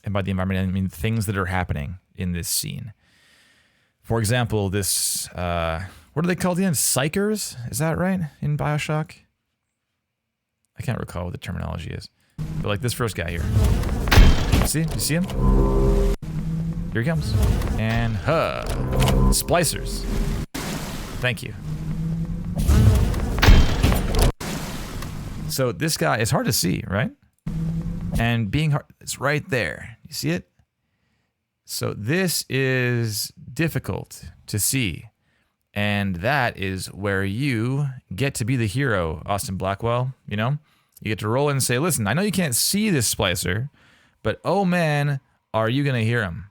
by the environment I mean things that are happening in this scene. For example, this what are they called again? Psychers? Is that right in BioShock? I can't recall what the terminology is, but like this first guy here. See? You see him? Here he comes. And splicers. Thank you. So this guy is hard to see, right? And being hard, it's right there. You see it? So this is difficult to see. And that is where you get to be the hero, Austin Blackwell. You know, you get to roll in and say, listen, I know you can't see this splicer, but oh man, are you going to hear him?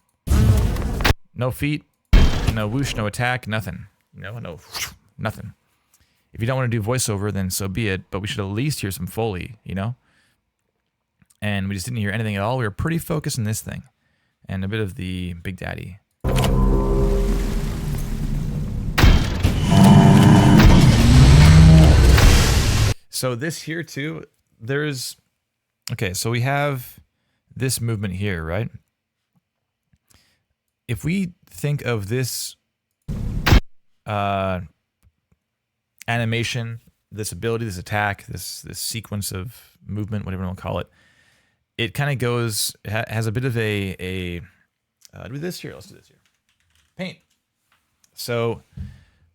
No feet, no whoosh, no attack, nothing. No, nothing. If you don't want to do voiceover, then so be it, but we should at least hear some Foley, you know? And we just didn't hear anything at all. We were pretty focused on this thing. And a bit of the Big Daddy. So this here too, there's... Okay, so we have this movement here, right? If we think of this animation, this ability, this attack, this sequence of movement, whatever you want to call it, it kind of goes, has a bit of do this here, let's do this here. Paint. So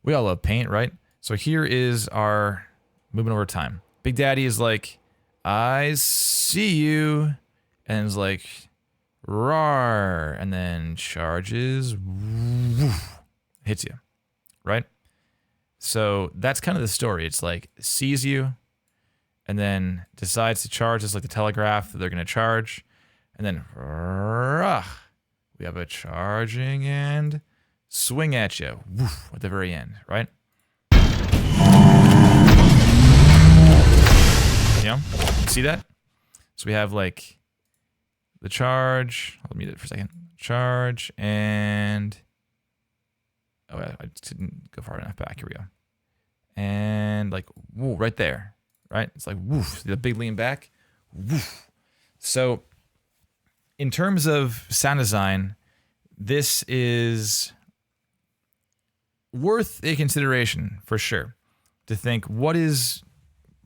we all love paint, right? So here is our movement over time. Big Daddy is like, I see you, and it's like, roar, and then charges, woof, hits you, right? So that's kind of the story. It's like, sees you, and then decides to charge. It's like the telegraph that they're going to charge. And then we have a charging and swing at you, woof, at the very end, right? You know, see that? So we have like the charge. I'll mute it for a second. Charge and... Oh, I didn't go far enough back. Here we go. And like, woo, right there. Right? It's like, woof, the big lean back, woof. So in terms of sound design, this is worth a consideration for sure, to think what is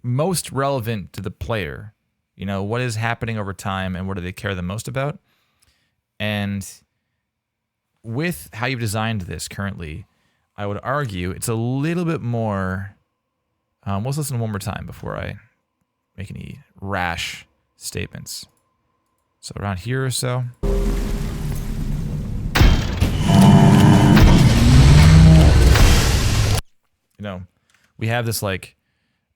most relevant to the player, you know, what is happening over time and what do they care the most about. And with how you've designed this currently, I would argue it's a little bit more... let's listen one more time before I make any rash statements. So around here or so. You know, we have this like,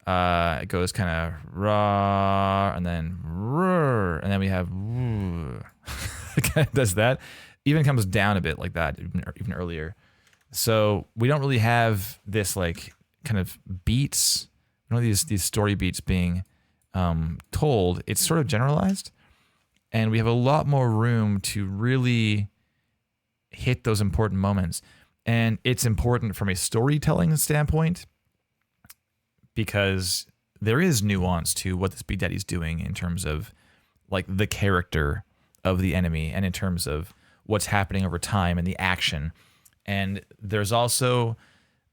it goes kind of raw and then roar, and then we have it kind of does that. Even comes down a bit like that, even earlier. So we don't really have this like kind of beats, you know, these story beats being told. It's sort of generalized, and we have a lot more room to really hit those important moments. And it's important from a storytelling standpoint because there is nuance to what this Big Daddy's doing in terms of like the character of the enemy and in terms of what's happening over time and the action. And there's also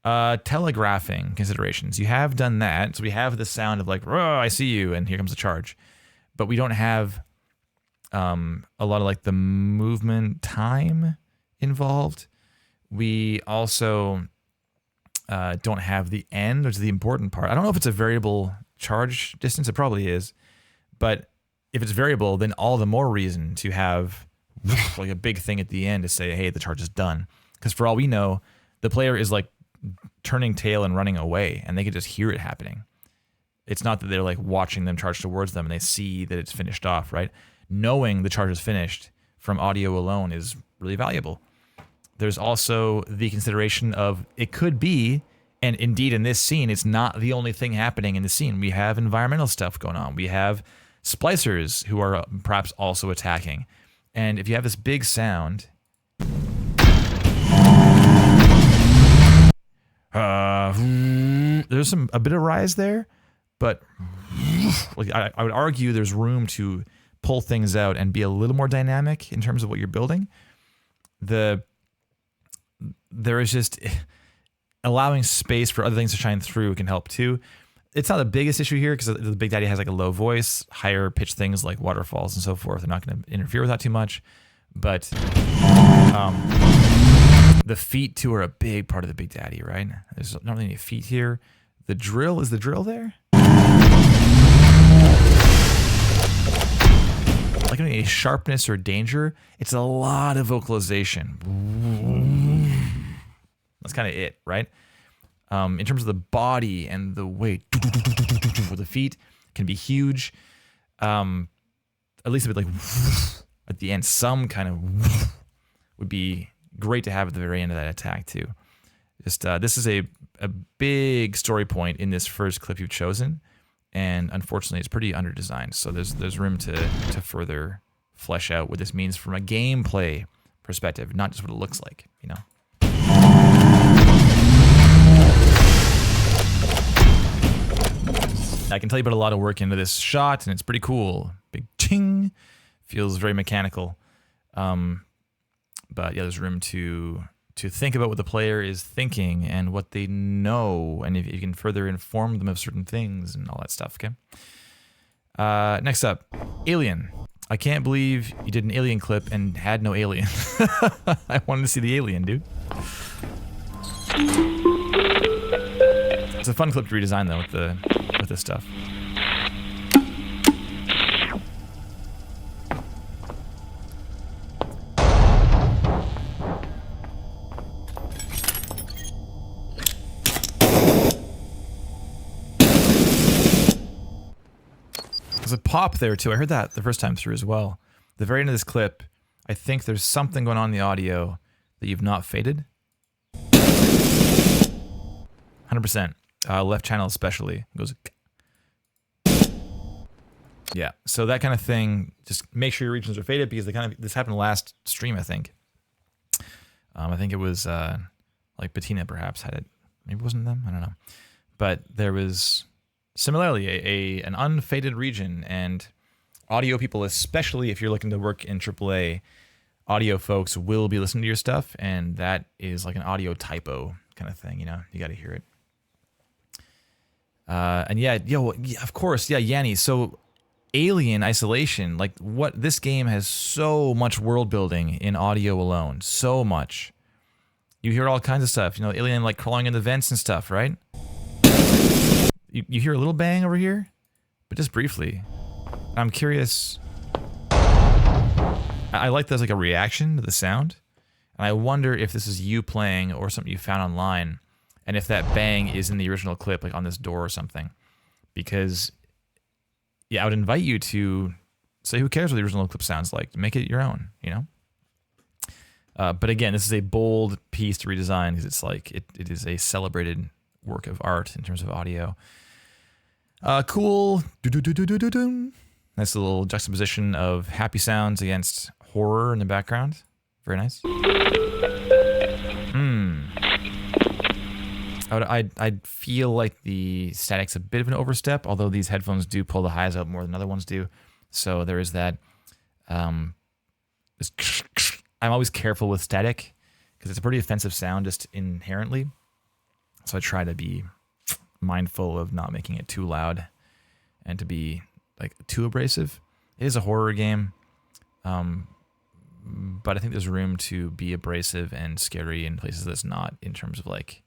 telegraphing considerations. You have done that. So we have the sound of like, oh, I see you, and here comes the charge. But we don't have a lot of like the movement time involved. We also don't have the end, which is the important part. I don't know if it's a variable charge distance. It probably is. But if it's variable, then all the more reason to have like a big thing at the end to say, hey, the charge is done. Because for all we know, the player is like turning tail and running away, and they can just hear it happening. It's not that they're like watching them charge towards them and they see that it's finished off, right? Knowing the charge is finished from audio alone is really valuable. There's also the consideration of it could be, and indeed in this scene, it's not the only thing happening in the scene. We have environmental stuff going on. We have splicers who are perhaps also attacking. And if you have this big sound, there's a bit of rise there, but like I would argue there's room to pull things out and be a little more dynamic in terms of what you're building. There is just allowing space for other things to shine through can help too. It's not the biggest issue here because the Big Daddy has like a low voice, higher pitched things like waterfalls and so forth. They're not going to interfere with that too much, but the feet too are a big part of the Big Daddy, right? There's not really any feet here. The drill, is the drill there? Like any sharpness or danger, it's a lot of vocalization. That's kind of it, right? in terms of the body and the weight for the feet can be huge. At least a bit like at the end, some kind of would be great to have at the very end of that attack too. Just this is a big story point in this first clip you've chosen, and unfortunately it's pretty under-designed. So there's room to further flesh out what this means from a gameplay perspective, not just what it looks like, you know. I can tell you put a lot of work into this shot, and it's pretty cool. Big ting, feels very mechanical. But yeah, there's room to think about what the player is thinking and what they know, and if you can further inform them of certain things and all that stuff. Okay. Next up, Alien. I can't believe you did an Alien clip and had no alien. I wanted to see the alien, dude. It's a fun clip to redesign though with this stuff. There's a pop there too. I heard that the first time through as well. The very end of this clip, I think there's something going on in the audio that you've not faded. 100%. Left channel especially. It goes. Yeah. So that kind of thing. Just make sure your regions are faded because this happened last stream, I think. I think it was like Bettina perhaps had it. Maybe it wasn't them. I don't know. But there was similarly an unfaded region, and audio people, especially if you're looking to work in AAA, audio folks will be listening to your stuff, and that is like an audio typo kind of thing. You know, you got to hear it. And yeah, of course, yeah, Yanni. So, Alien Isolation, like what this game has so much world building in audio alone, so much. You hear all kinds of stuff. You know, alien like crawling in the vents and stuff, right? You hear a little bang over here, but just briefly. I'm curious. I like there's like a reaction to the sound, and I wonder if this is you playing or something you found online. And if that bang is in the original clip, like on this door or something. Because, yeah, I would invite you to say, who cares what the original clip sounds like? Make it your own, you know? But again, this is a bold piece to redesign because it's like, it is a celebrated work of art in terms of audio. Cool. Nice little juxtaposition of happy sounds against horror in the background. Very nice. I'd feel like the static's a bit of an overstep, although these headphones do pull the highs out more than other ones do. So there is that. I'm always careful with static because it's a pretty offensive sound just inherently. So I try to be mindful of not making it too loud and to be like too abrasive. It is a horror game, but I think there's room to be abrasive and scary in places that's not, in terms of like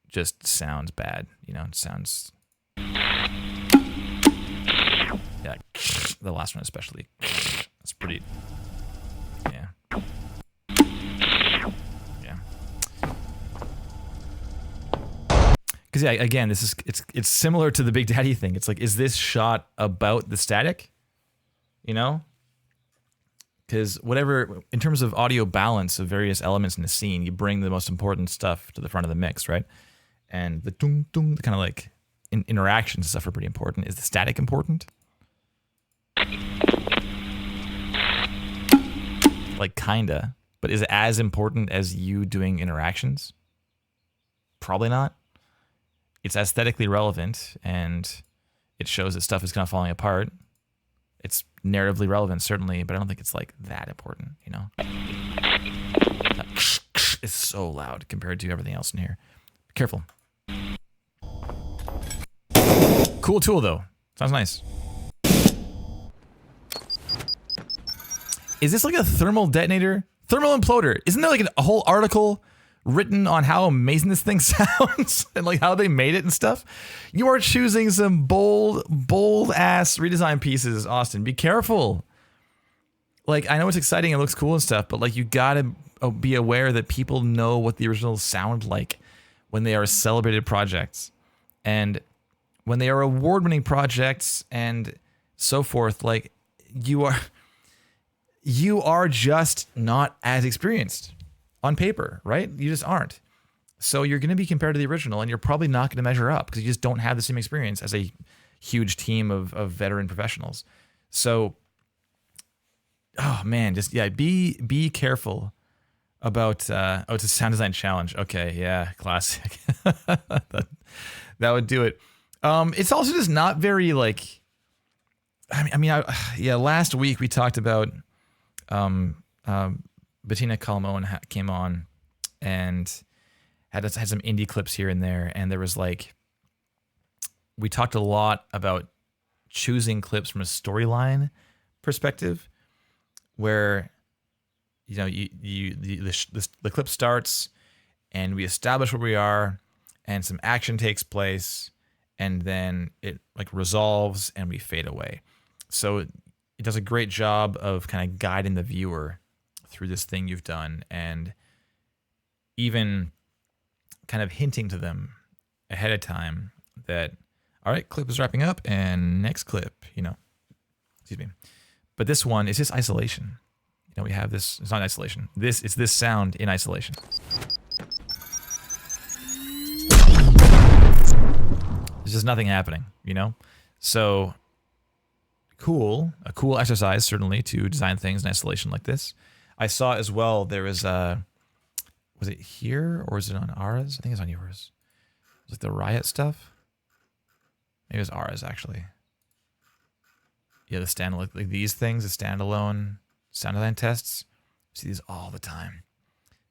just sounds bad, you know. It sounds, yeah, the last one especially. That's pretty, yeah. Because yeah, again, this is it's similar to the Big Daddy thing. It's like, is this shot about the static? You know? Because whatever, in terms of audio balance of various elements in the scene, you bring the most important stuff to the front of the mix, right? And the dung dung, the kind of like interactions and stuff are pretty important. Is the static important? Like kinda, but is it as important as you doing interactions? Probably not. It's aesthetically relevant, and it shows that stuff is kind of falling apart. It's narratively relevant, certainly, but I don't think it's like that important, you know? It's so loud compared to everything else in here. Be careful. Cool tool, though. Sounds nice. Is this like a thermal detonator? Thermal imploder. Isn't there like a whole article written on how amazing this thing sounds and like how they made it and stuff? You are choosing some bold ass redesign pieces, Austin. Be careful. Like, I know it's exciting and looks cool and stuff, but like you gotta be aware that people know what the originals sound like when they are celebrated projects, and when they are award-winning projects and so forth. Like, you are just not as experienced on paper, right? You just aren't. So you're going to be compared to the original, and you're probably not going to measure up because you just don't have the same experience as a huge team of veteran professionals. So, oh man, just be careful about. It's a sound design challenge. Okay, yeah, classic. that would do it. It's also just not very like. Last week we talked about. Bettina Calmon came on and had some indie clips here and there, and there was like, we talked a lot about choosing clips from a storyline perspective, where the clip starts and we establish where we are, and some action takes place, and then it like resolves and we fade away. So it does a great job of kind of guiding the viewer through this thing you've done, and even kind of hinting to them ahead of time that, all right, clip is wrapping up and next clip, excuse me. But this one is just isolation. We have this, it's not isolation. It's this sound in isolation. There's just nothing happening, So a cool exercise, certainly, to design things in isolation like this. I saw as well, there was was it here or is it on ours? I think it's on yours. Was it the Riot stuff? Maybe it was ours, actually. Yeah, the standalone, like these things, the standalone sound design tests. I see these all the time.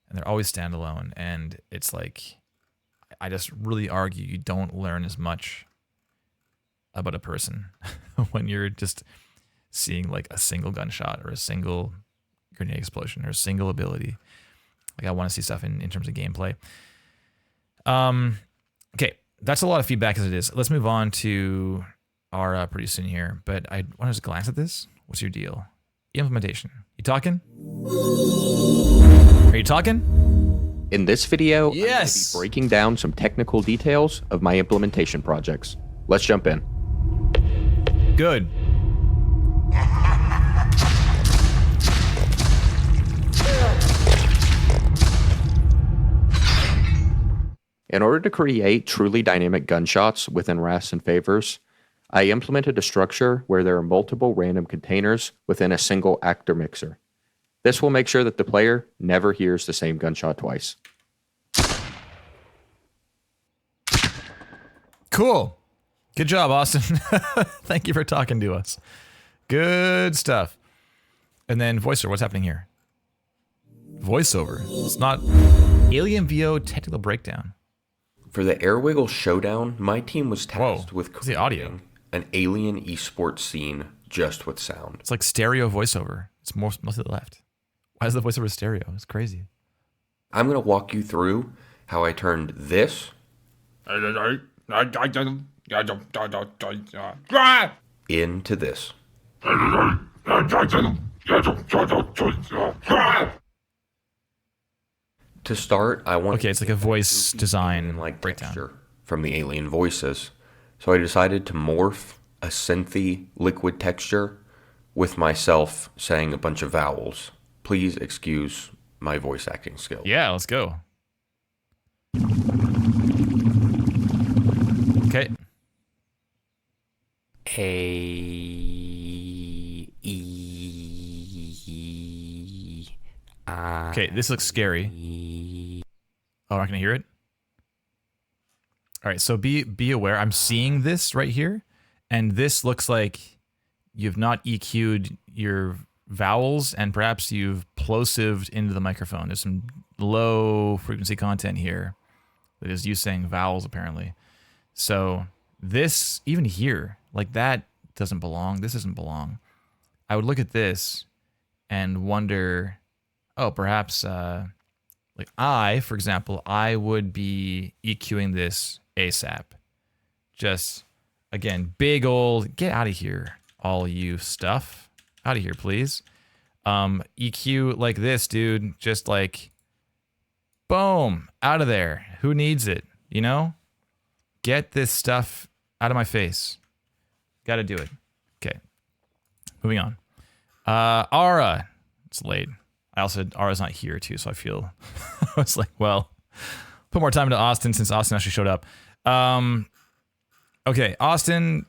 And they're always standalone. And it's like, I just really argue you don't learn as much about a person when you're just seeing like a single gunshot or a single grenade explosion or a single ability. Like, I want to see stuff in terms of gameplay. Okay, that's a lot of feedback as it is. Let's move on to our producer soon here, but I want to just glance at this. What's your deal? Implementation. You talking? Are you talking? In this video, yes. I'm going to be breaking down some technical details of my implementation projects. Let's jump in. Good. In order to create truly dynamic gunshots within rafts and favors, I implemented a structure where there are multiple random containers within a single actor mixer. This will make sure that the player never hears the same gunshot twice. Cool. Good job, Austin. Thank you for talking to us. Good stuff. And then voiceover, what's happening here? Voiceover. It's not Alien VO technical breakdown. For the Air Wiggle Showdown, my team was tasked with the audio. An alien esports scene just with sound. It's like stereo voiceover. It's mostly the left. Why is the voiceover stereo? It's crazy. I'm going to walk you through how I turned this into this. To start, I want it's like a voice design like breakdown texture from the alien voices. So I decided to morph a synthy liquid texture with myself saying a bunch of vowels. Please excuse my voice acting skills. Yeah, let's go. Okay. Okay, this looks scary. Oh, I'm not gonna hear it. All right, so be aware. I'm seeing this right here, and this looks like you've not EQ'd your vowels, and perhaps you've plosived into the microphone. There's some low frequency content here that is you saying vowels, apparently. So this, even here, like that doesn't belong. This doesn't belong. I would look at this and wonder, oh, perhaps, like for example, I would be EQing this ASAP. Just, again, big old, get out of here, all you stuff. Out of here, please. EQ like this, dude. Just like, boom, out of there. Who needs it? You know? Get this stuff out of my face. Gotta do it. Okay. Moving on. Ara. It's late. I also, Ara's not here too, so I feel, I was like, well, put more time into Austin since Austin actually showed up. Okay, Austin,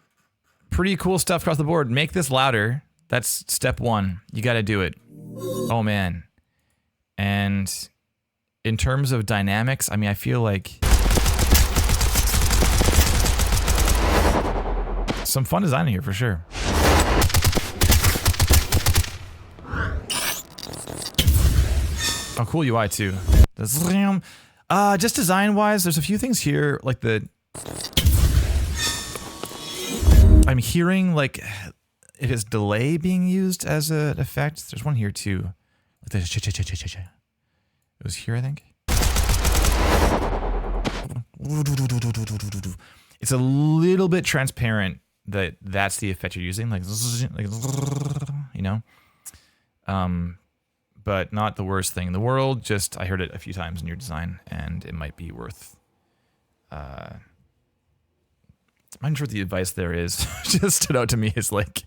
pretty cool stuff across the board. Make this louder. That's step one. You gotta do it. Oh man. And in terms of dynamics, I mean, I feel like some fun design in here for sure. Oh, cool UI too. Just design-wise, there's a few things here, like I'm hearing like if it's delay being used as an effect. There's one here too. Like the it was here, I think. It's a little bit transparent that that's the effect you're using, like you know. But not the worst thing in the world. Just I heard it a few times in your design, and it might be worth. I'm not sure what the advice there is. Just stood out to me as like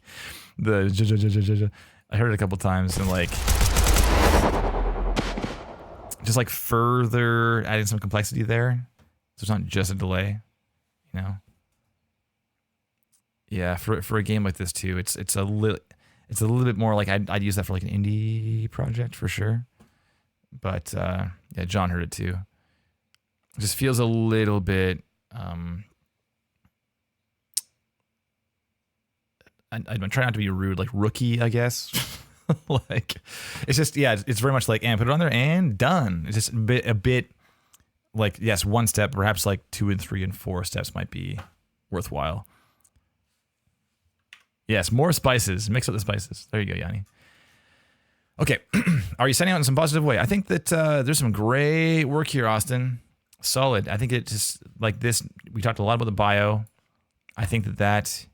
the. I heard it a couple times and like just like further adding some complexity there, so it's not just a delay, you know. Yeah, for a game like this too, it's a little bit more like I'd use that for like an indie project for sure. But yeah, John heard it too. It just feels a little bit. I'm trying not to be rude, like rookie, I guess. Like it's just it's very much like and put it on there and done. It's just a bit like yes, one step, perhaps like 2 and 3 and 4 steps might be worthwhile. Yes, more spices. Mix up the spices. There you go, Yanni. Okay, are you sending out in some positive way? I think that there's some great work here, Austin. Solid. I think it just like this. We talked a lot about the bio. I think that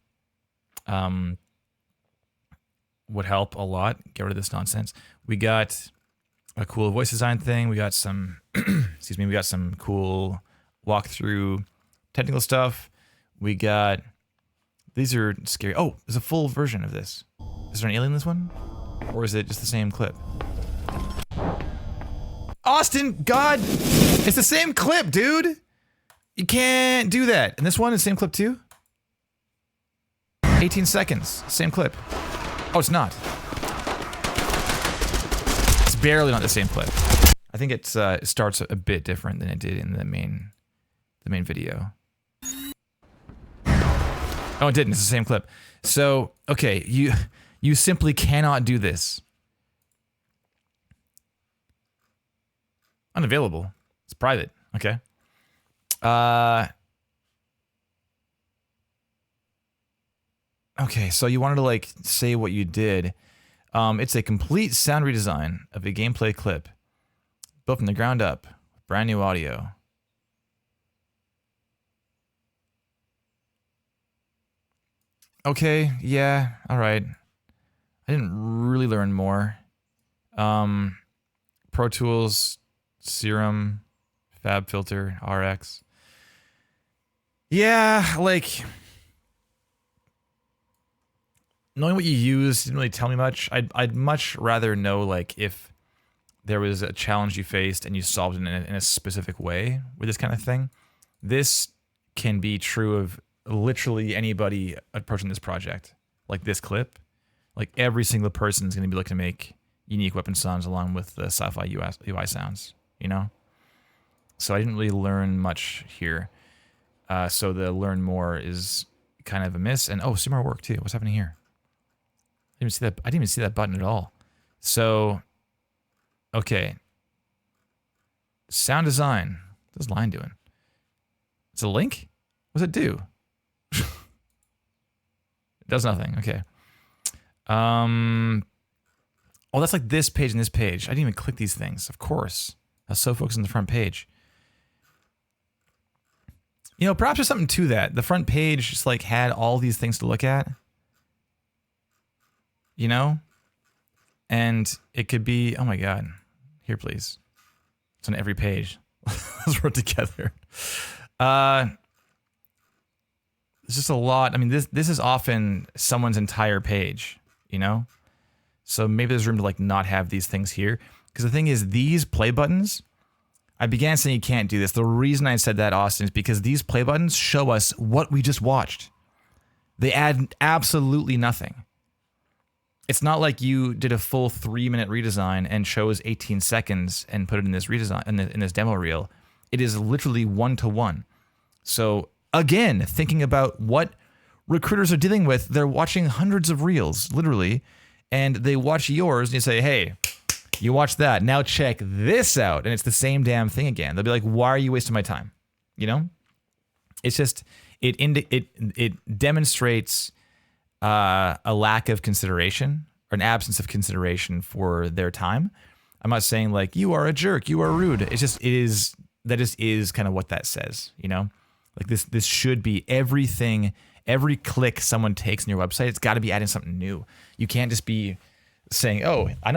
would help a lot. Get rid of this nonsense. We got a cool voice design thing. We got some, excuse me. We got some cool walkthrough technical stuff. We got. These are scary. Oh, there's a full version of this. Is there an alien in this one? Or is it just the same clip? Austin, God! It's the same clip, dude! You can't do that. And this one is the same clip too? 18 seconds. Same clip. Oh, it's not. It's barely not the same clip. I think it starts a bit different than it did in the main video. Oh, it didn't. It's the same clip. So, okay, you simply cannot do this. Unavailable. It's private. Okay. Okay, so you wanted to like say what you did. It's a complete sound redesign of a gameplay clip, built from the ground up, brand new audio. Okay, yeah, all right. I didn't really learn more. Pro Tools, Serum, Fab Filter, RX. Yeah, like knowing what you used didn't really tell me much. I'd much rather know like if there was a challenge you faced and you solved it in a specific way with this kind of thing. This can be true of literally anybody approaching this project. Like this clip, like every single person is going to be looking to make unique weapon sounds along with the sci-fi UI sounds, you know? So I didn't really learn much here. So the learn more is kind of a miss. And oh, some more work too. What's happening here? I didn't even see that button at all. So, okay. Sound design. What's this line doing? It's a link? What's it do? It does nothing. Okay. Oh, that's like this page and this page. I didn't even click these things. Of course. I was so focused on the front page. You know, perhaps there's something to that. The front page just like had all these things to look at. You know? And it could be, oh my God. Here, please. It's on every page. Let's work together. It's just a lot. I mean, this is often someone's entire page, you know? So maybe there's room to like not have these things here. Because the thing is, these play buttons, I began saying you can't do this. The reason I said that, Austin, is because these play buttons show us what we just watched. They add absolutely nothing. It's not like you did a full 3-minute redesign and chose 18 seconds and put it in this redesign in this demo reel. It is literally 1-to-1. So again, thinking about what recruiters are dealing with, they're watching hundreds of reels, literally, and they watch yours and you say, hey, you watch that. Now check this out. And it's the same damn thing again. They'll be like, why are you wasting my time? You know? It's just, it demonstrates a lack of consideration or an absence of consideration for their time. I'm not saying like, you are a jerk, you are rude. It's just, that just is kind of what that says, you know? Like this should be everything, every click someone takes on your website, it's got to be adding something new. You can't just be saying, oh, I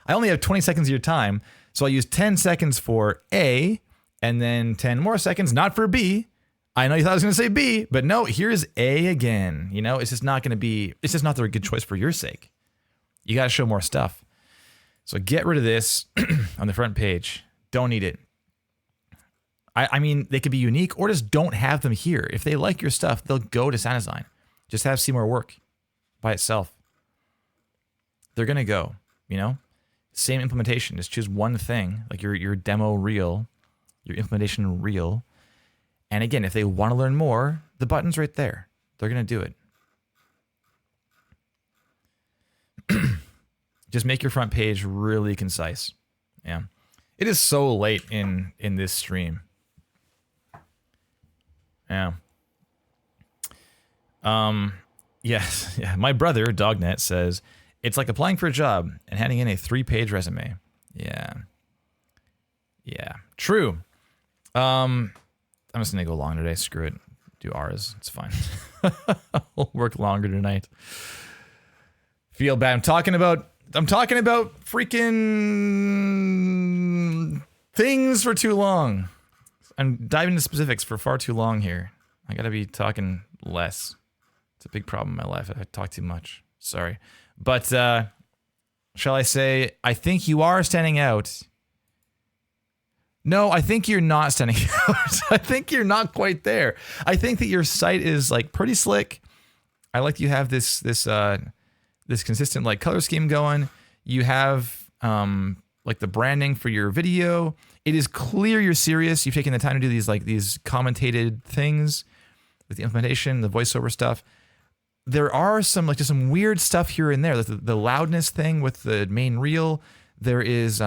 only have 20 seconds of your time, so I'll use 10 seconds for A, and then 10 more seconds not for B. I know you thought I was going to say B, but no, here's A again. You know, it's just not the good choice for your sake. You got to show more stuff. So get rid of this on the front page. Don't need it. I mean, they could be unique or just don't have them here. If they like your stuff, they'll go to Sound Design. Just have Seymour work by itself. They're going to go, you know? Same implementation. Just choose one thing, like your demo reel, your implementation reel. And again, if they want to learn more, the button's right there. They're going to do it. Just make your front page really concise. Yeah. It is so late in this stream. Yeah. Yes. Yeah. My brother, Dognet, says it's like applying for a job and handing in a 3-page resume. Yeah. Yeah. True. I'm just gonna go long today. Screw it. Do ours. It's fine. We'll work longer tonight. Feel bad. I'm talking about freaking things for too long. I'm diving into specifics for far too long here. I gotta be talking less. It's a big problem in my life. I talk too much. Sorry. But shall I say, I think you are standing out. No, I think you're not standing out. I think you're not quite there. I think that your site is like pretty slick. I like you have this consistent like color scheme going. You have like the branding for your video. It is clear you're serious. You've taken the time to do these commentated things with the implementation, the voiceover stuff. There are some just some weird stuff here and there. The loudness thing with the main reel. There is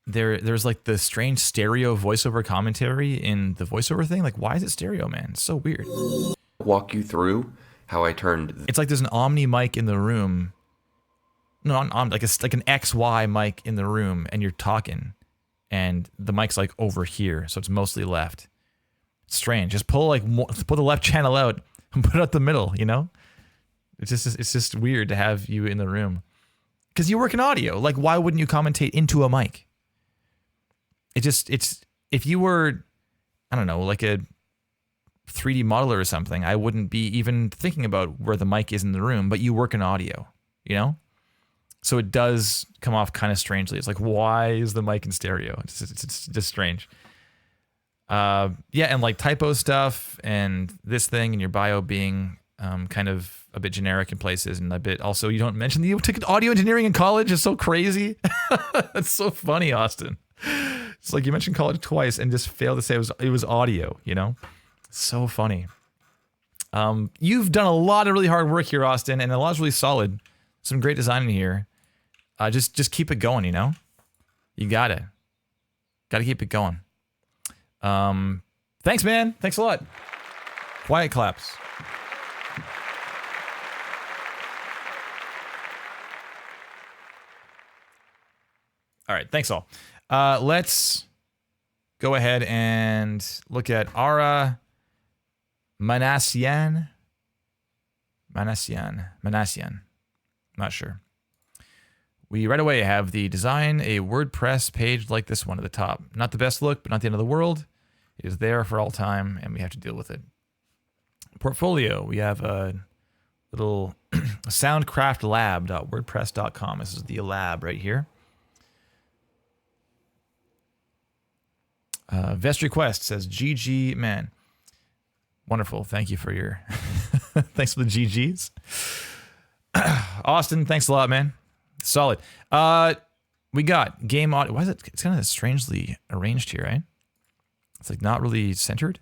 there's like the strange stereo voiceover commentary in the voiceover thing. Like, why is it stereo, man? It's so weird. Walk you through how I turned. It's like there's an Omni mic in the room. No, like an XY mic in the room, and you're talking, and the mic's like over here, so it's mostly left. It's strange. Just pull the left channel out and put it out the middle. You know, it's just weird to have you in the room because you work in audio. Like, why wouldn't you commentate into a mic? It's if you were, I don't know, like a 3D modeler or something, I wouldn't be even thinking about where the mic is in the room, but you work in audio, you know? So it does come off kind of strangely. It's like, why is the mic in stereo? It's just strange. Yeah, and like typo stuff and this thing and your bio being kind of a bit generic in places and a bit also, you don't mention that you took audio engineering in college. It's so crazy. That's so funny, Austin. It's like you mentioned college twice and just failed to say it was audio, you know? So funny. You've done a lot of really hard work here, Austin, and a lot is really solid. Some great design in here. Just keep it going, you know? You got it. Got to keep it going. Thanks, man. Thanks a lot. Quiet claps. All right, thanks all. Let's go ahead and look at Ara Manassyan. Not sure. We right away have the design a WordPress page like this one at the top. Not the best look, but not the end of the world. It is there for all time, and we have to deal with it. Portfolio. We have a little soundcraftlab.wordpress.com. This is the lab right here. Vest request says GG man. Wonderful. Thank you for your thanks for the GGs. Austin, thanks a lot, man. Solid. We got game audio. Why is it? It's kind of strangely arranged here, right? It's like not really centered.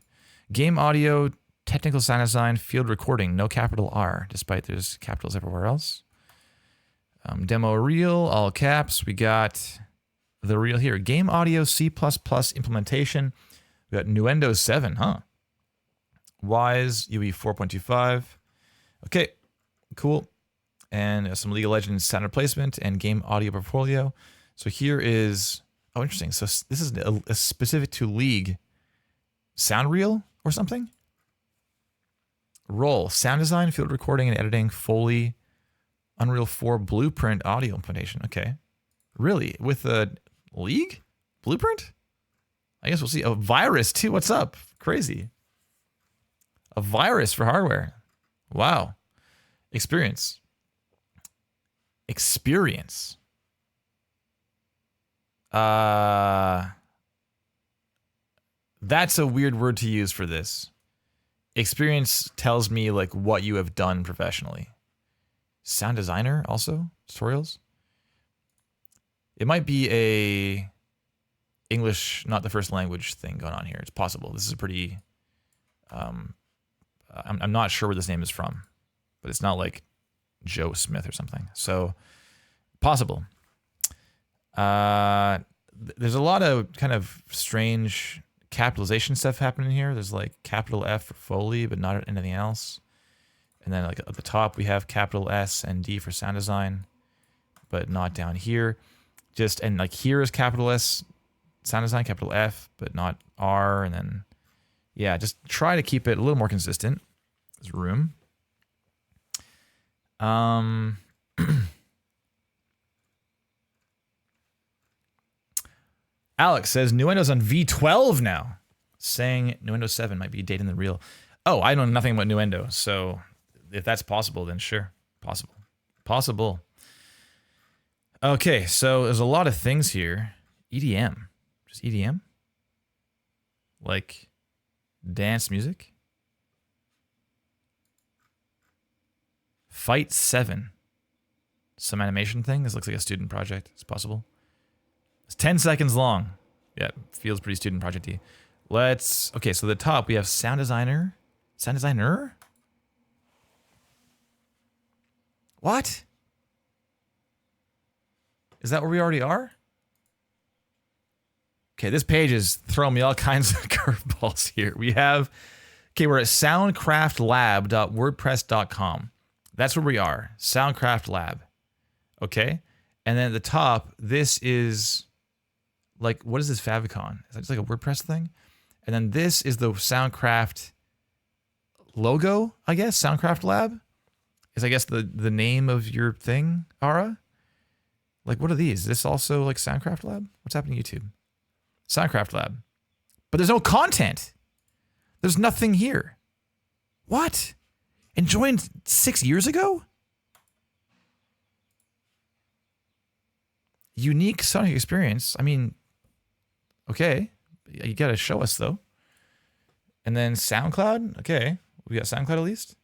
Game audio, technical sound design, field recording, no capital R, despite there's capitals everywhere else. Demo reel, all caps. We got the reel here. Game audio, C++ implementation. We got Nuendo 7, huh? Wise, UE 4.25. Okay, cool. And some League of Legends sound replacement and game audio portfolio. So here is, oh, interesting. So this is a specific to League sound reel or something? Role, sound design, field recording and editing, Foley, Unreal 4 blueprint audio implementation. Okay. Really? With a League blueprint? I guess we'll see. A virus too. What's up? Crazy. A virus for hardware. Wow. Experience. That's a weird word to use for this. Experience tells me like what you have done professionally. Sound designer also? Tutorials? It might be a English, not the first language thing going on here. It's possible. This is a pretty, I'm not sure where this name is from, but it's not like Joe Smith or something. So possible. There's a lot of kind of strange capitalization stuff happening here. There's like capital F for Foley, but not anything else. And then like at the top, we have capital S and D for sound design, but not down here. Just, and like here is capital S sound design, capital F, but not R. And then, yeah, just try to keep it a little more consistent. There's room. Alex says Nuendo's on V12 now, saying Nuendo 7 might be dating the real. Oh, I know nothing about Nuendo, so if that's possible, then sure, possible. Okay, so there's a lot of things here. EDM, just EDM, like dance music. Fight 7, some animation thing. This looks like a student project. It's possible. It's 10 seconds long. Yeah, feels pretty student project-y. Okay, so the top, we have sound designer. Sound designer? What? Is that where we already are? Okay, this page is throwing me all kinds of curveballs here. We're at soundcraftlab.wordpress.com. That's where we are. Soundcraft Lab. Okay? And then at the top, this is like, what is this favicon? Is that just like a WordPress thing? And then this is the Soundcraft logo, I guess. Soundcraft Lab is, I guess, the name of your thing, Ara? Like, what are these? Is this also like Soundcraft Lab? What's happening to YouTube? Soundcraft Lab. But there's no content. There's nothing here. What? And joined 6 years ago? Unique sonic experience. I mean, okay. You gotta show us though. And then SoundCloud. Okay. We got SoundCloud at least.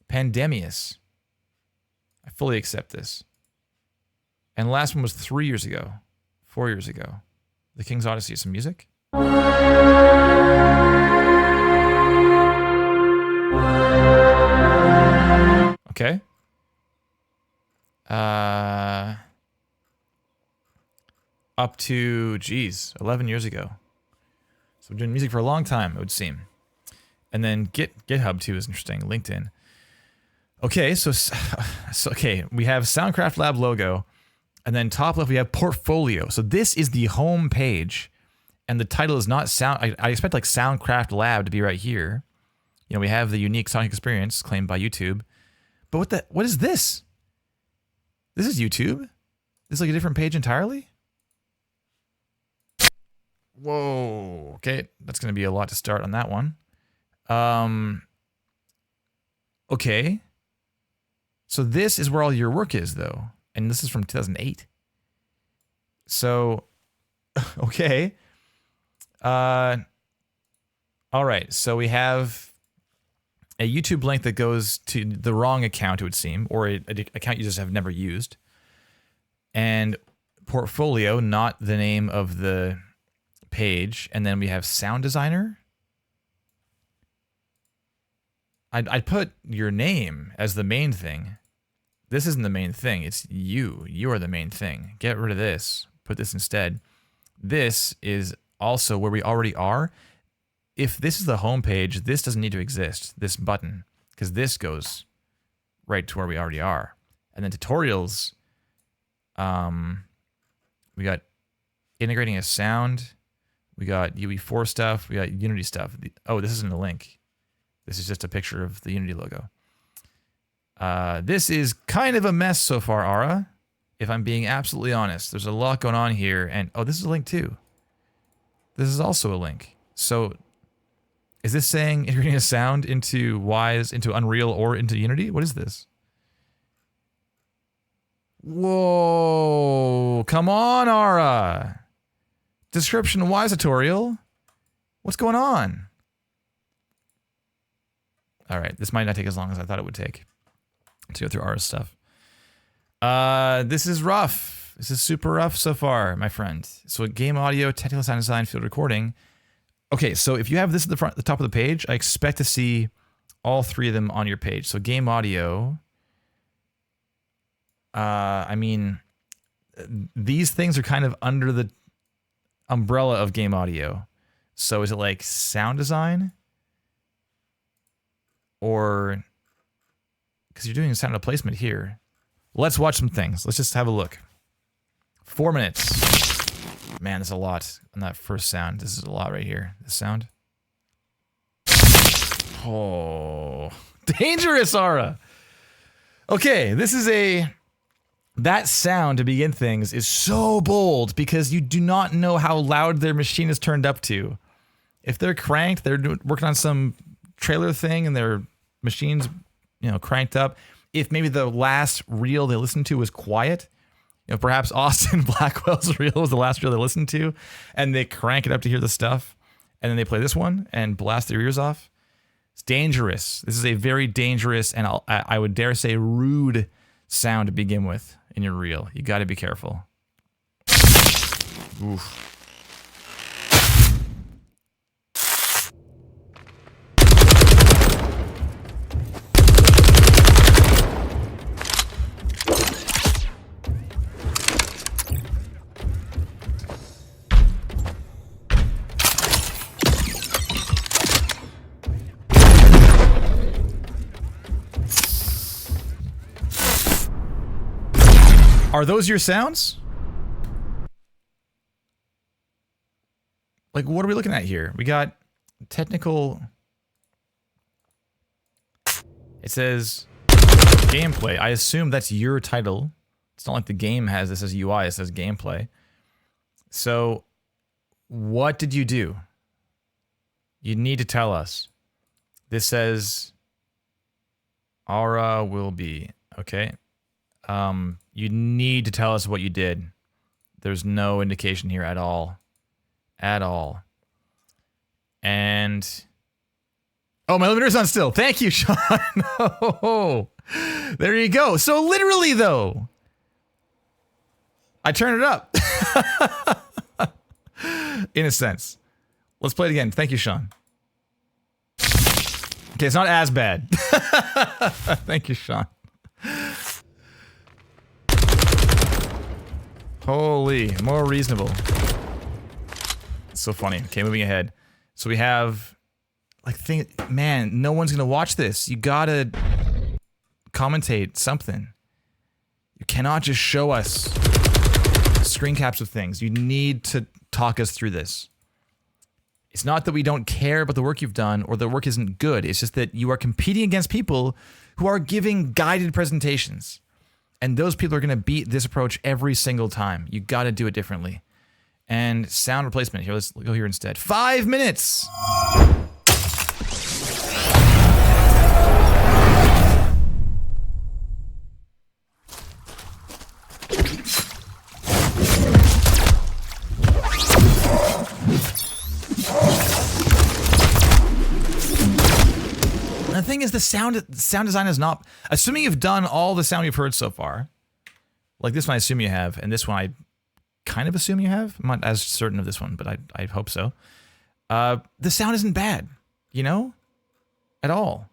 Pandemius. I fully accept this. And the last one was 3 years ago. 4 years ago. The King's Odyssey. Some music. Okay. Up to, 11 years ago. So we're doing music for a long time, it would seem. And then GitHub too is interesting. LinkedIn. Okay, so okay, we have Soundcraft Lab logo, and then top left we have portfolio. So this is the home page, and the title is not sound. I expect like Soundcraft Lab to be right here. You know, we have the unique sonic experience claimed by YouTube. But what is this? This is YouTube? This is like a different page entirely? Whoa. Okay, that's going to be a lot to start on that one. Okay. So this is where all your work is, though. And this is from 2008. So, okay. All right, so we have a YouTube link that goes to the wrong account, it would seem, or an account you just have never used. And portfolio, not the name of the page. And then we have sound designer. I'd put your name as the main thing. This isn't the main thing. It's you. You are the main thing. Get rid of this. Put this instead. This is also where we already are. If this is the home page, this doesn't need to exist, this button, because this goes right to where we already are. And then tutorials, we got integrating a sound, we got UE4 stuff, we got Unity stuff. Oh, this isn't a link. This is just a picture of the Unity logo. This is kind of a mess so far, Ara, if I'm being absolutely honest. There's a lot going on here, and oh, this is a link too. This is also a link. So, is this saying integrating a sound into Wise, into Unreal, or into Unity? What is this? Whoa, come on, Ara. Description Wise tutorial. What's going on? All right, this might not take as long as I thought it would take to go through Ara's stuff. This is rough. This is super rough so far, my friend. So game audio, technical sound design, field recording. Okay, so if you have this at the top of the page, I expect to see all three of them on your page. So game audio. I mean, these things are kind of under the umbrella of game audio. So is it like sound design? Or, because you're doing sound placement here. Let's watch some things. Let's just have a look. 4 minutes. Man, there's a lot on that first sound. This is a lot right here. This sound. Oh, dangerous, Ara. Okay, this is that sound to begin things is so bold because you do not know how loud their machine is turned up to. If they're cranked, they're working on some trailer thing and their machine's, cranked up. If maybe the last reel they listened to was quiet, perhaps Austin Blackwell's reel was the last reel they listened to, and they crank it up to hear the stuff, and then they play this one and blast their ears off. It's dangerous. This is a very dangerous and I would dare say rude sound to begin with in your reel. You got to be careful. Oof. Are those your sounds? Like, what are we looking at here? We got technical... It says gameplay. I assume that's your title. It's not like the game has this as UI. It says gameplay. So, what did you do? You need to tell us. This says... Aura will be... Okay. You need to tell us what you did. There's no indication here at all. At all. And... Oh, my limiter's on still. Thank you, Sean. Oh, there you go. So literally, though, I turn it up. In a sense. Let's play it again. Thank you, Sean. Okay, it's not as bad. Thank you, Sean. Holy, more reasonable. It's so funny. Okay, moving ahead. So we have, man, no one's gonna watch this. You gotta commentate something. You cannot just show us screen caps of things. You need to talk us through this. It's not that we don't care about the work you've done or the work isn't good. It's just that you are competing against people who are giving guided presentations. And those people are going to beat this approach every single time. You got to do it differently. And sound replacement. Here, let's go here instead. 5 minutes! And the thing is, the sound design is not... Assuming you've done all the sound you've heard so far, like this one I assume you have, and this one I kind of assume you have. I'm not as certain of this one, but I hope so. The sound isn't bad, you know? At all.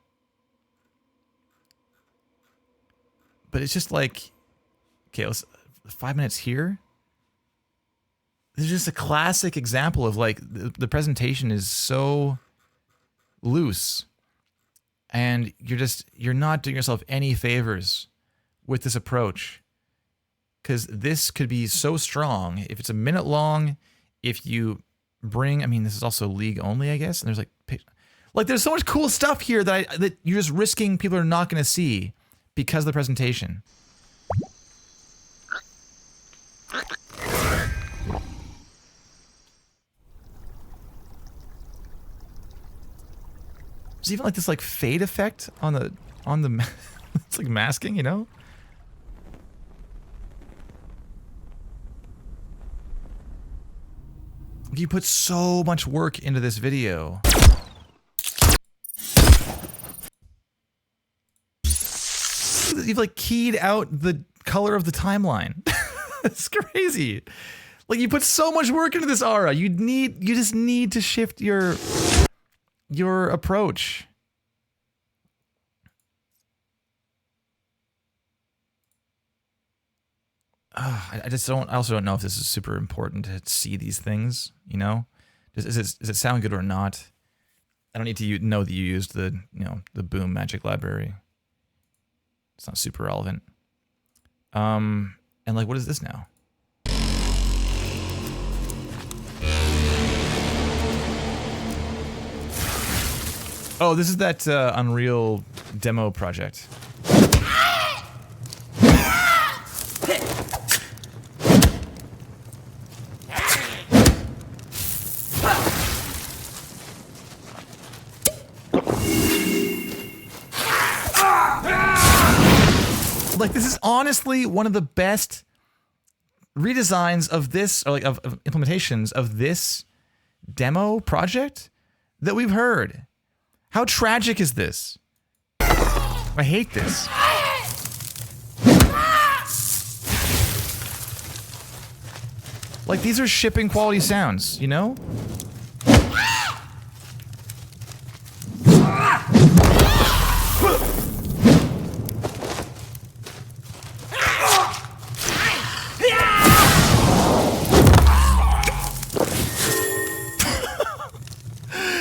But it's just like... Okay, let's... 5 minutes here? This is just a classic example of like, the presentation is so loose. And you're not doing yourself any favors with this approach. Because this could be so strong. If it's a minute long, if you bring, I mean, this is also league only, I guess. And there's like there's so much cool stuff here that you're just risking people are not going to see because of the presentation. There's even like this like fade effect on the it's like masking, you know? You put so much work into this video. You've like keyed out the color of the timeline. It's crazy. Like you put so much work into this aura. You just need to shift your approach. I also don't know if this is super important to see these things, you know? Does it sound good or not? I don't need to know that you used the Boom Magic Library. It's not super relevant. And like, what is this now? Oh, this is that Unreal demo project. Like, this is honestly one of the best redesigns of this, or like of implementations of this demo project that we've heard. How tragic is this? I hate this. Like, these are shipping quality sounds, you know?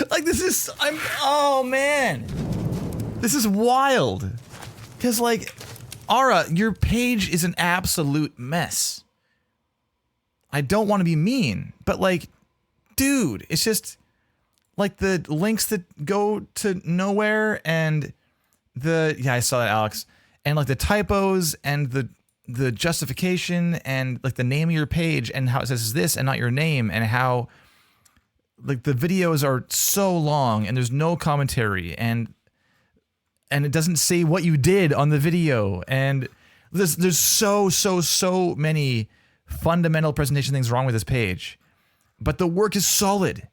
Like, this is, oh man. This is wild. Because, like, Aura, your page is an absolute mess. I don't want to be mean, but like, dude, it's just like the links that go to nowhere and yeah, I saw that, Alex, and like the typos and the justification and like the name of your page and how it says this and not your name, and how like the videos are so long and there's no commentary and it doesn't say what you did on the video, and there's so many fundamental presentation things wrong with this page, but the work is solid.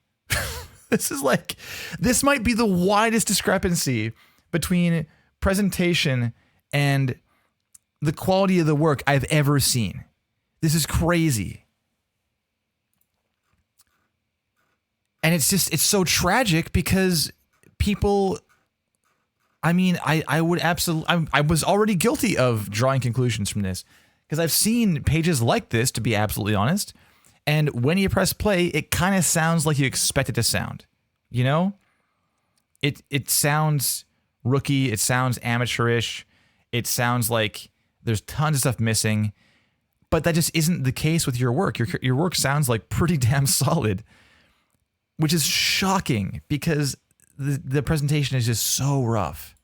This might be the widest discrepancy between presentation and the quality of the work I've ever seen. This is crazy. And it's so tragic because people, I mean, I would absolutely, I was already guilty of drawing conclusions from this, because I've seen pages like this, to be absolutely honest, and when you press play, it kind of sounds like you expect it to sound, you know? It sounds rookie, it sounds amateurish, it sounds like there's tons of stuff missing, but that just isn't the case with your work. Your work sounds like pretty damn solid, which is shocking because the presentation is just so rough.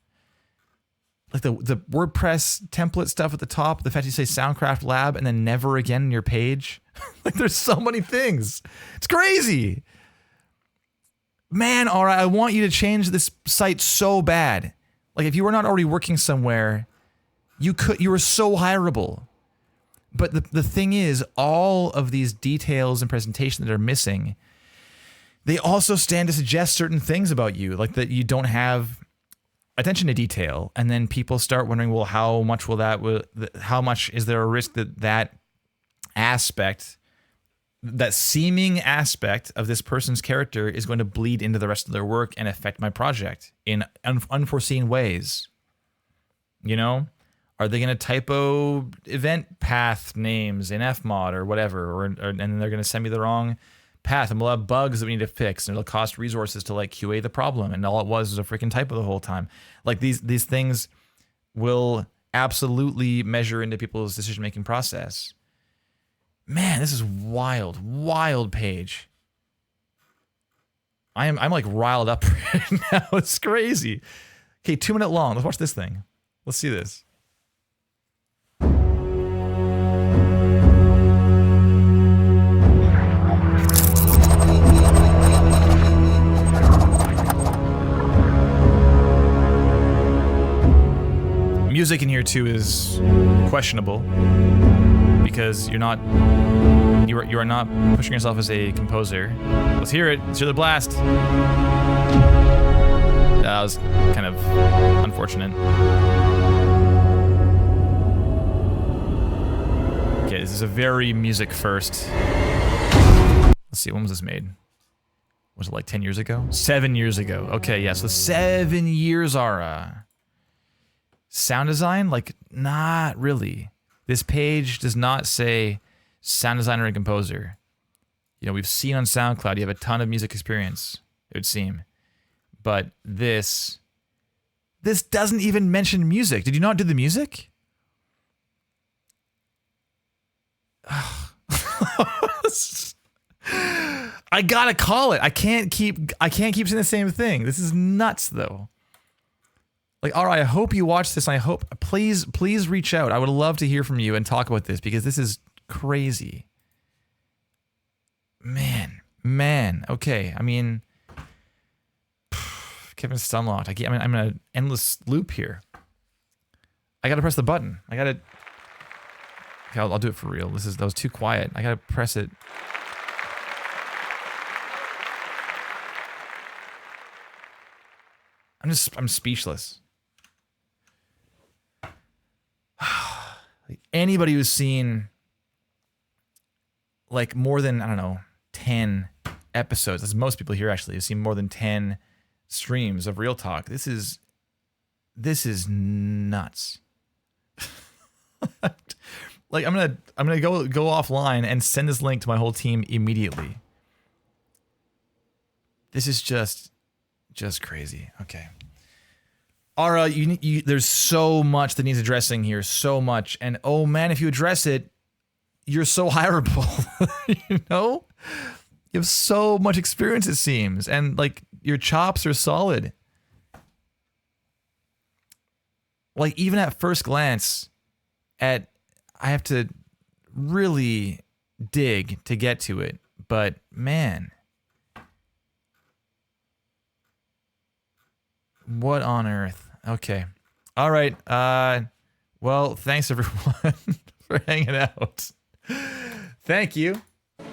like the WordPress template stuff at the top, the fact you say Soundcraft Lab and then never again in your page. Like there's so many things. It's crazy. Man, all right, I want you to change this site so bad. Like if you were not already working somewhere, you were so hireable. But the thing is, all of these details and presentation that are missing, they also stand to suggest certain things about you, like that you don't have attention to detail, and then people start wondering, well, how much is there a risk that aspect, that seeming aspect of this person's character is going to bleed into the rest of their work and affect my project in unforeseen ways? You know, are they going to typo event path names in Fmod or whatever, and then they're going to send me the wrong path, and we'll have bugs that we need to fix, and it'll cost resources to like QA the problem, and all it was a freaking typo the whole time. Like these things will absolutely measure into people's decision-making process. Man, this is wild page. I'm like riled up right now. It's crazy. Okay, 2 minute long. Let's watch this thing. Let's see this. Music in here too is questionable because you are not pushing yourself as a composer. Let's hear it. Let's hear the blast. That was kind of unfortunate. Okay, this is a very music first. Let's see, when was this made? Was it like 10 years ago? 7 years ago. Okay, yeah, so 7 years, Ara. Sound design? Like, not really. This page does not say sound designer and composer. You know, we've seen on SoundCloud, you have a ton of music experience, it would seem. But this doesn't even mention music. Did you not do the music? I gotta call it. I can't keep saying the same thing. This is nuts, though. Like, all right, I hope you watch this. And I hope, please reach out. I would love to hear from you and talk about this because this is crazy. Man. Okay, I mean, Kevin Stunlocked. I'm in an endless loop here. I gotta press the button. Okay, I'll do it for real. That was too quiet. I gotta press it. I'm speechless. Like anybody who's seen like more than, I don't know, 10 episodes, as most people here actually have seen more than 10 streams of Real Talk. This is nuts. Like I'm gonna go offline and send this link to my whole team immediately. This is just crazy. Okay. Ara, there's so much that needs addressing here, so much. And oh man, if you address it, you're so hireable. You know? You have so much experience, it seems. And like your chops are solid. Like even at first glance, I have to really dig to get to it. But man, what on earth? Okay. All right. Well, thanks everyone for hanging out. Thank you.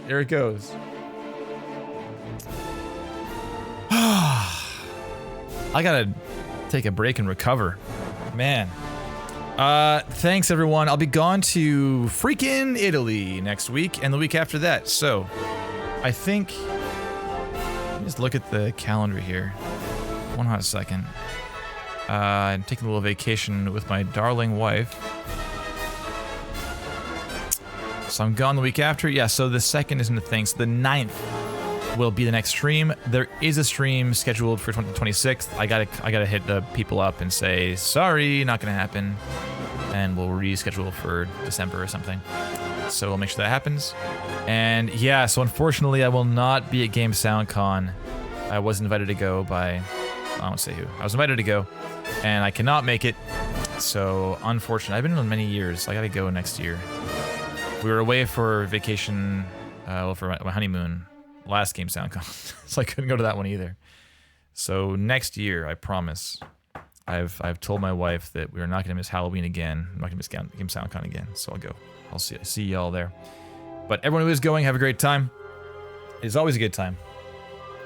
There it goes. I gotta take a break and recover. Man. Thanks everyone. I'll be gone to freaking Italy next week and the week after that. So, I think... Let me just look at the calendar here. One hot second. I'm taking a little vacation with my darling wife. So I'm gone the week after. Yeah, so the 2nd isn't a thing. So the 9th will be the next stream. There is a stream scheduled for 26th. I gotta hit the people up and say, sorry, not gonna happen. And we'll reschedule for December or something. So we'll make sure that happens. And yeah, so unfortunately I will not be at Game SoundCon. I was invited to go by... I won't say who. I was invited to go, and I cannot make it. So, unfortunately, I've been in many years. I gotta go next year. We were away for vacation, for my honeymoon, last Game SoundCon, so I couldn't go to that one either. So next year, I promise, I've told my wife that we are not gonna miss Halloween again. I'm not gonna miss Game SoundCon again. So I'll go. I'll see y'all there. But everyone who is going, have a great time. It's always a good time.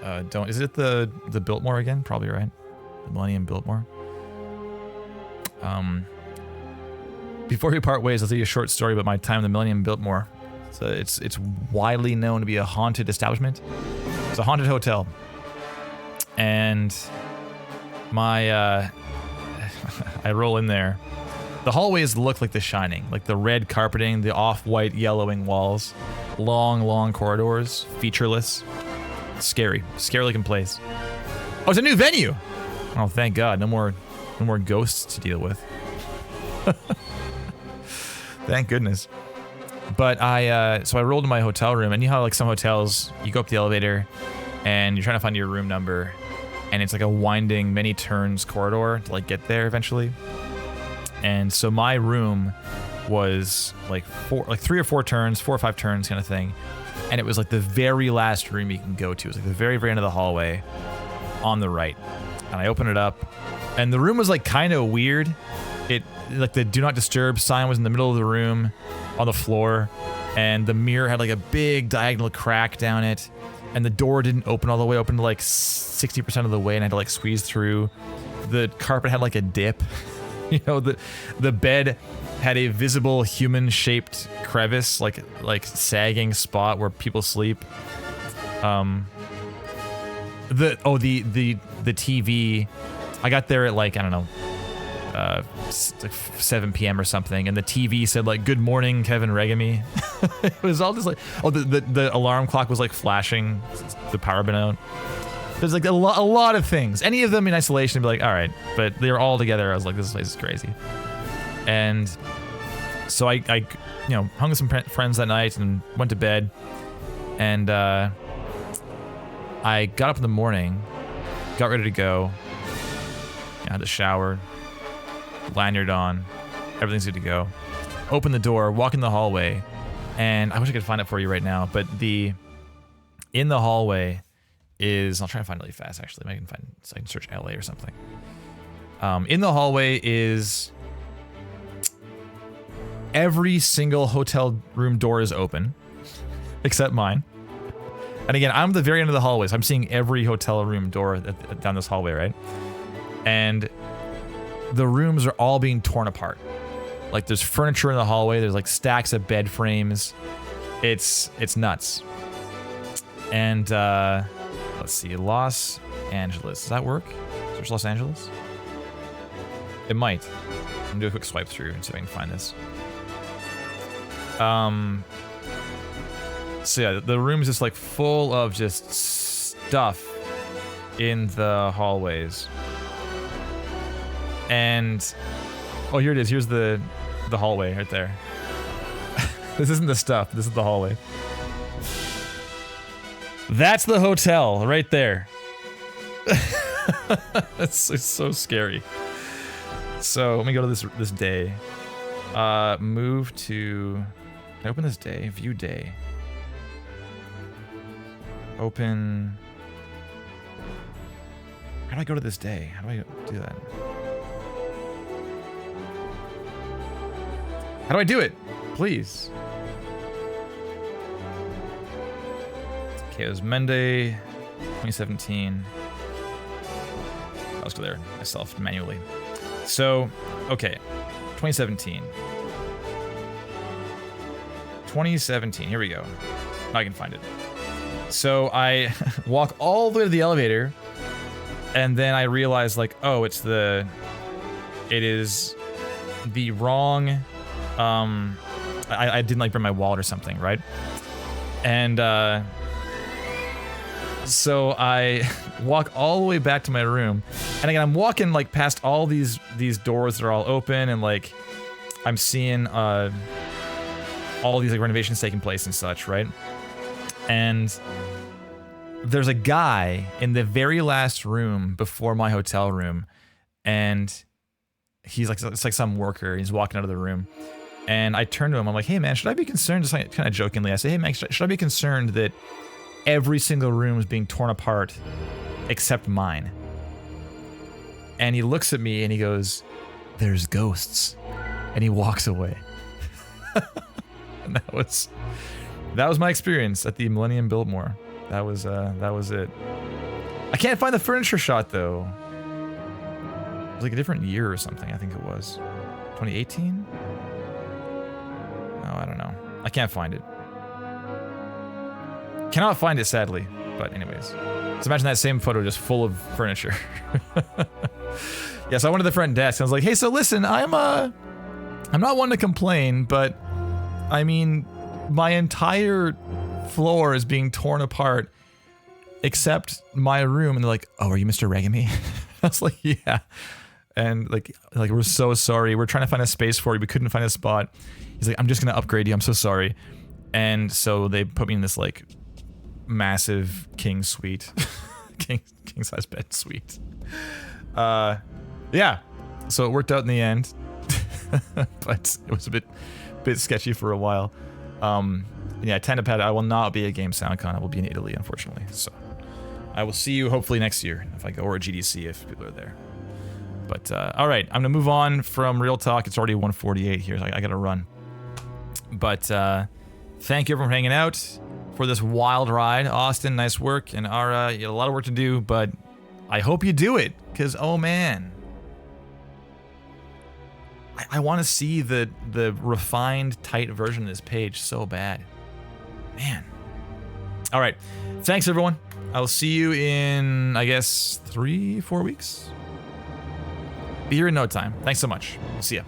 Is it the Biltmore again? Probably right. The Millennium Biltmore. Before we part ways, I'll tell you a short story about my time in the Millennium Biltmore. So it's widely known to be a haunted establishment. It's a haunted hotel. And my I roll in there. The hallways look like The Shining, like the red carpeting, the off-white yellowing walls, long corridors, featureless. Scary looking place. Oh, it's a new venue. Oh, thank God. No more ghosts to deal with. Thank goodness. But so I rolled to my hotel room, and you know how like some hotels, you go up the elevator, and you're trying to find your room number, and it's like a winding, many turns corridor to like get there eventually. And so my room was like 3 or 4 turns, 4 or 5 turns kind of thing, and it was like the very last room you can go to. It was like the very end of the hallway, on the right. And I opened it up, and the room was like kind of weird. Like the do not disturb sign was in the middle of the room on the floor, and the mirror had like a big diagonal crack down it, and the door didn't open all the way, opened like 60% of the way, and I had to like squeeze through. The carpet had like a dip. You know, the bed had a visible human-shaped crevice, like sagging spot where people sleep. The TV, I got there at like, I don't know, like 7 p.m. or something, and the TV said like, "Good morning, Kevin Regami." It was all just like, the alarm clock was like flashing, the power been out. There's like a lot of things. Any of them in isolation, I'd be like, all right, but they were all together. I was like, this place is crazy. And so I hung with some friends that night and went to bed. And I got up in the morning, got ready to go. I had the shower, lanyard on, everything's good to go. Open the door, walk in the hallway, and I wish I could find it for you right now, but in the hallway is, I'll try to find it really fast actually. I can search LA or something. In the hallway is every single hotel room door is open, except mine. And again, I'm the very end of the hallway, so I'm seeing every hotel room door down this hallway, right? And the rooms are all being torn apart. Like there's furniture in the hallway, there's like stacks of bed frames. It's nuts. And let's see, Los Angeles. Does that work? Search Los Angeles? It might. I'm gonna do a quick swipe through and see if I can find this. So yeah, the room is just like full of just stuff in the hallways. And oh, here it is. Here's the hallway right there. This isn't the stuff. This is the hallway. That's the hotel right there. It's so scary. So let me go to this day. Move to. Can I open this day? View day. Open. How do I go to this day? How do I do that? How do I do it? Please. Okay, it was Monday, 2017. Let's go there myself manually. So, okay, 2017. 2017, here we go. Now I can find it. So I walk all the way to the elevator, and then I realize like, oh, it is the wrong, I didn't like bring my wallet or something, right? And so I walk all the way back to my room, and again I'm walking like past all these doors that are all open, and like I'm seeing all these like renovations taking place and such, right? And there's a guy in the very last room before my hotel room, and he's like, it's like some worker. He's walking out of the room. And I turned to him. I'm like, hey, man, should I be concerned? Just like kind of jokingly, I say, hey, man, should I be concerned that every single room is being torn apart except mine? And he looks at me and he goes, there's ghosts. And he walks away. And that was my experience at the Millennium Biltmore. That was it. I can't find the furniture shot though. It was like a different year or something. I think it was 2018. Oh, I don't know. I can't find it. Cannot find it, sadly. But anyways, so imagine that same photo just full of furniture. Yeah, so I went to the front desk. And I was like, hey, so listen, I'm not one to complain, but I mean, my entire floor is being torn apart except my room. And they're like, oh, are you Mr. Regami? I was like, yeah. And like we're so sorry. We're trying to find a space for you. We couldn't find a spot. He's like, I'm just gonna upgrade you. I'm so sorry. And so they put me in this like massive king suite, king size bed suite. Yeah. So it worked out in the end, but it was a bit sketchy for a while. Yeah, Tendapad, I will not be at Game SoundCon. I will be in Italy, unfortunately. So I will see you hopefully next year if I go, or a GDC if people are there. But all right, I'm gonna move on from Real Talk. It's already 1:48 here. So I gotta run. But thank you everyone for hanging out for this wild ride. Austin, nice work, and Ara, you had a lot of work to do, but I hope you do it, because oh man, I want to see the refined, tight version of this page so bad, man. All right, thanks everyone. I will see you in, I guess, 3-4 weeks. Be here in no time. Thanks so much. See ya.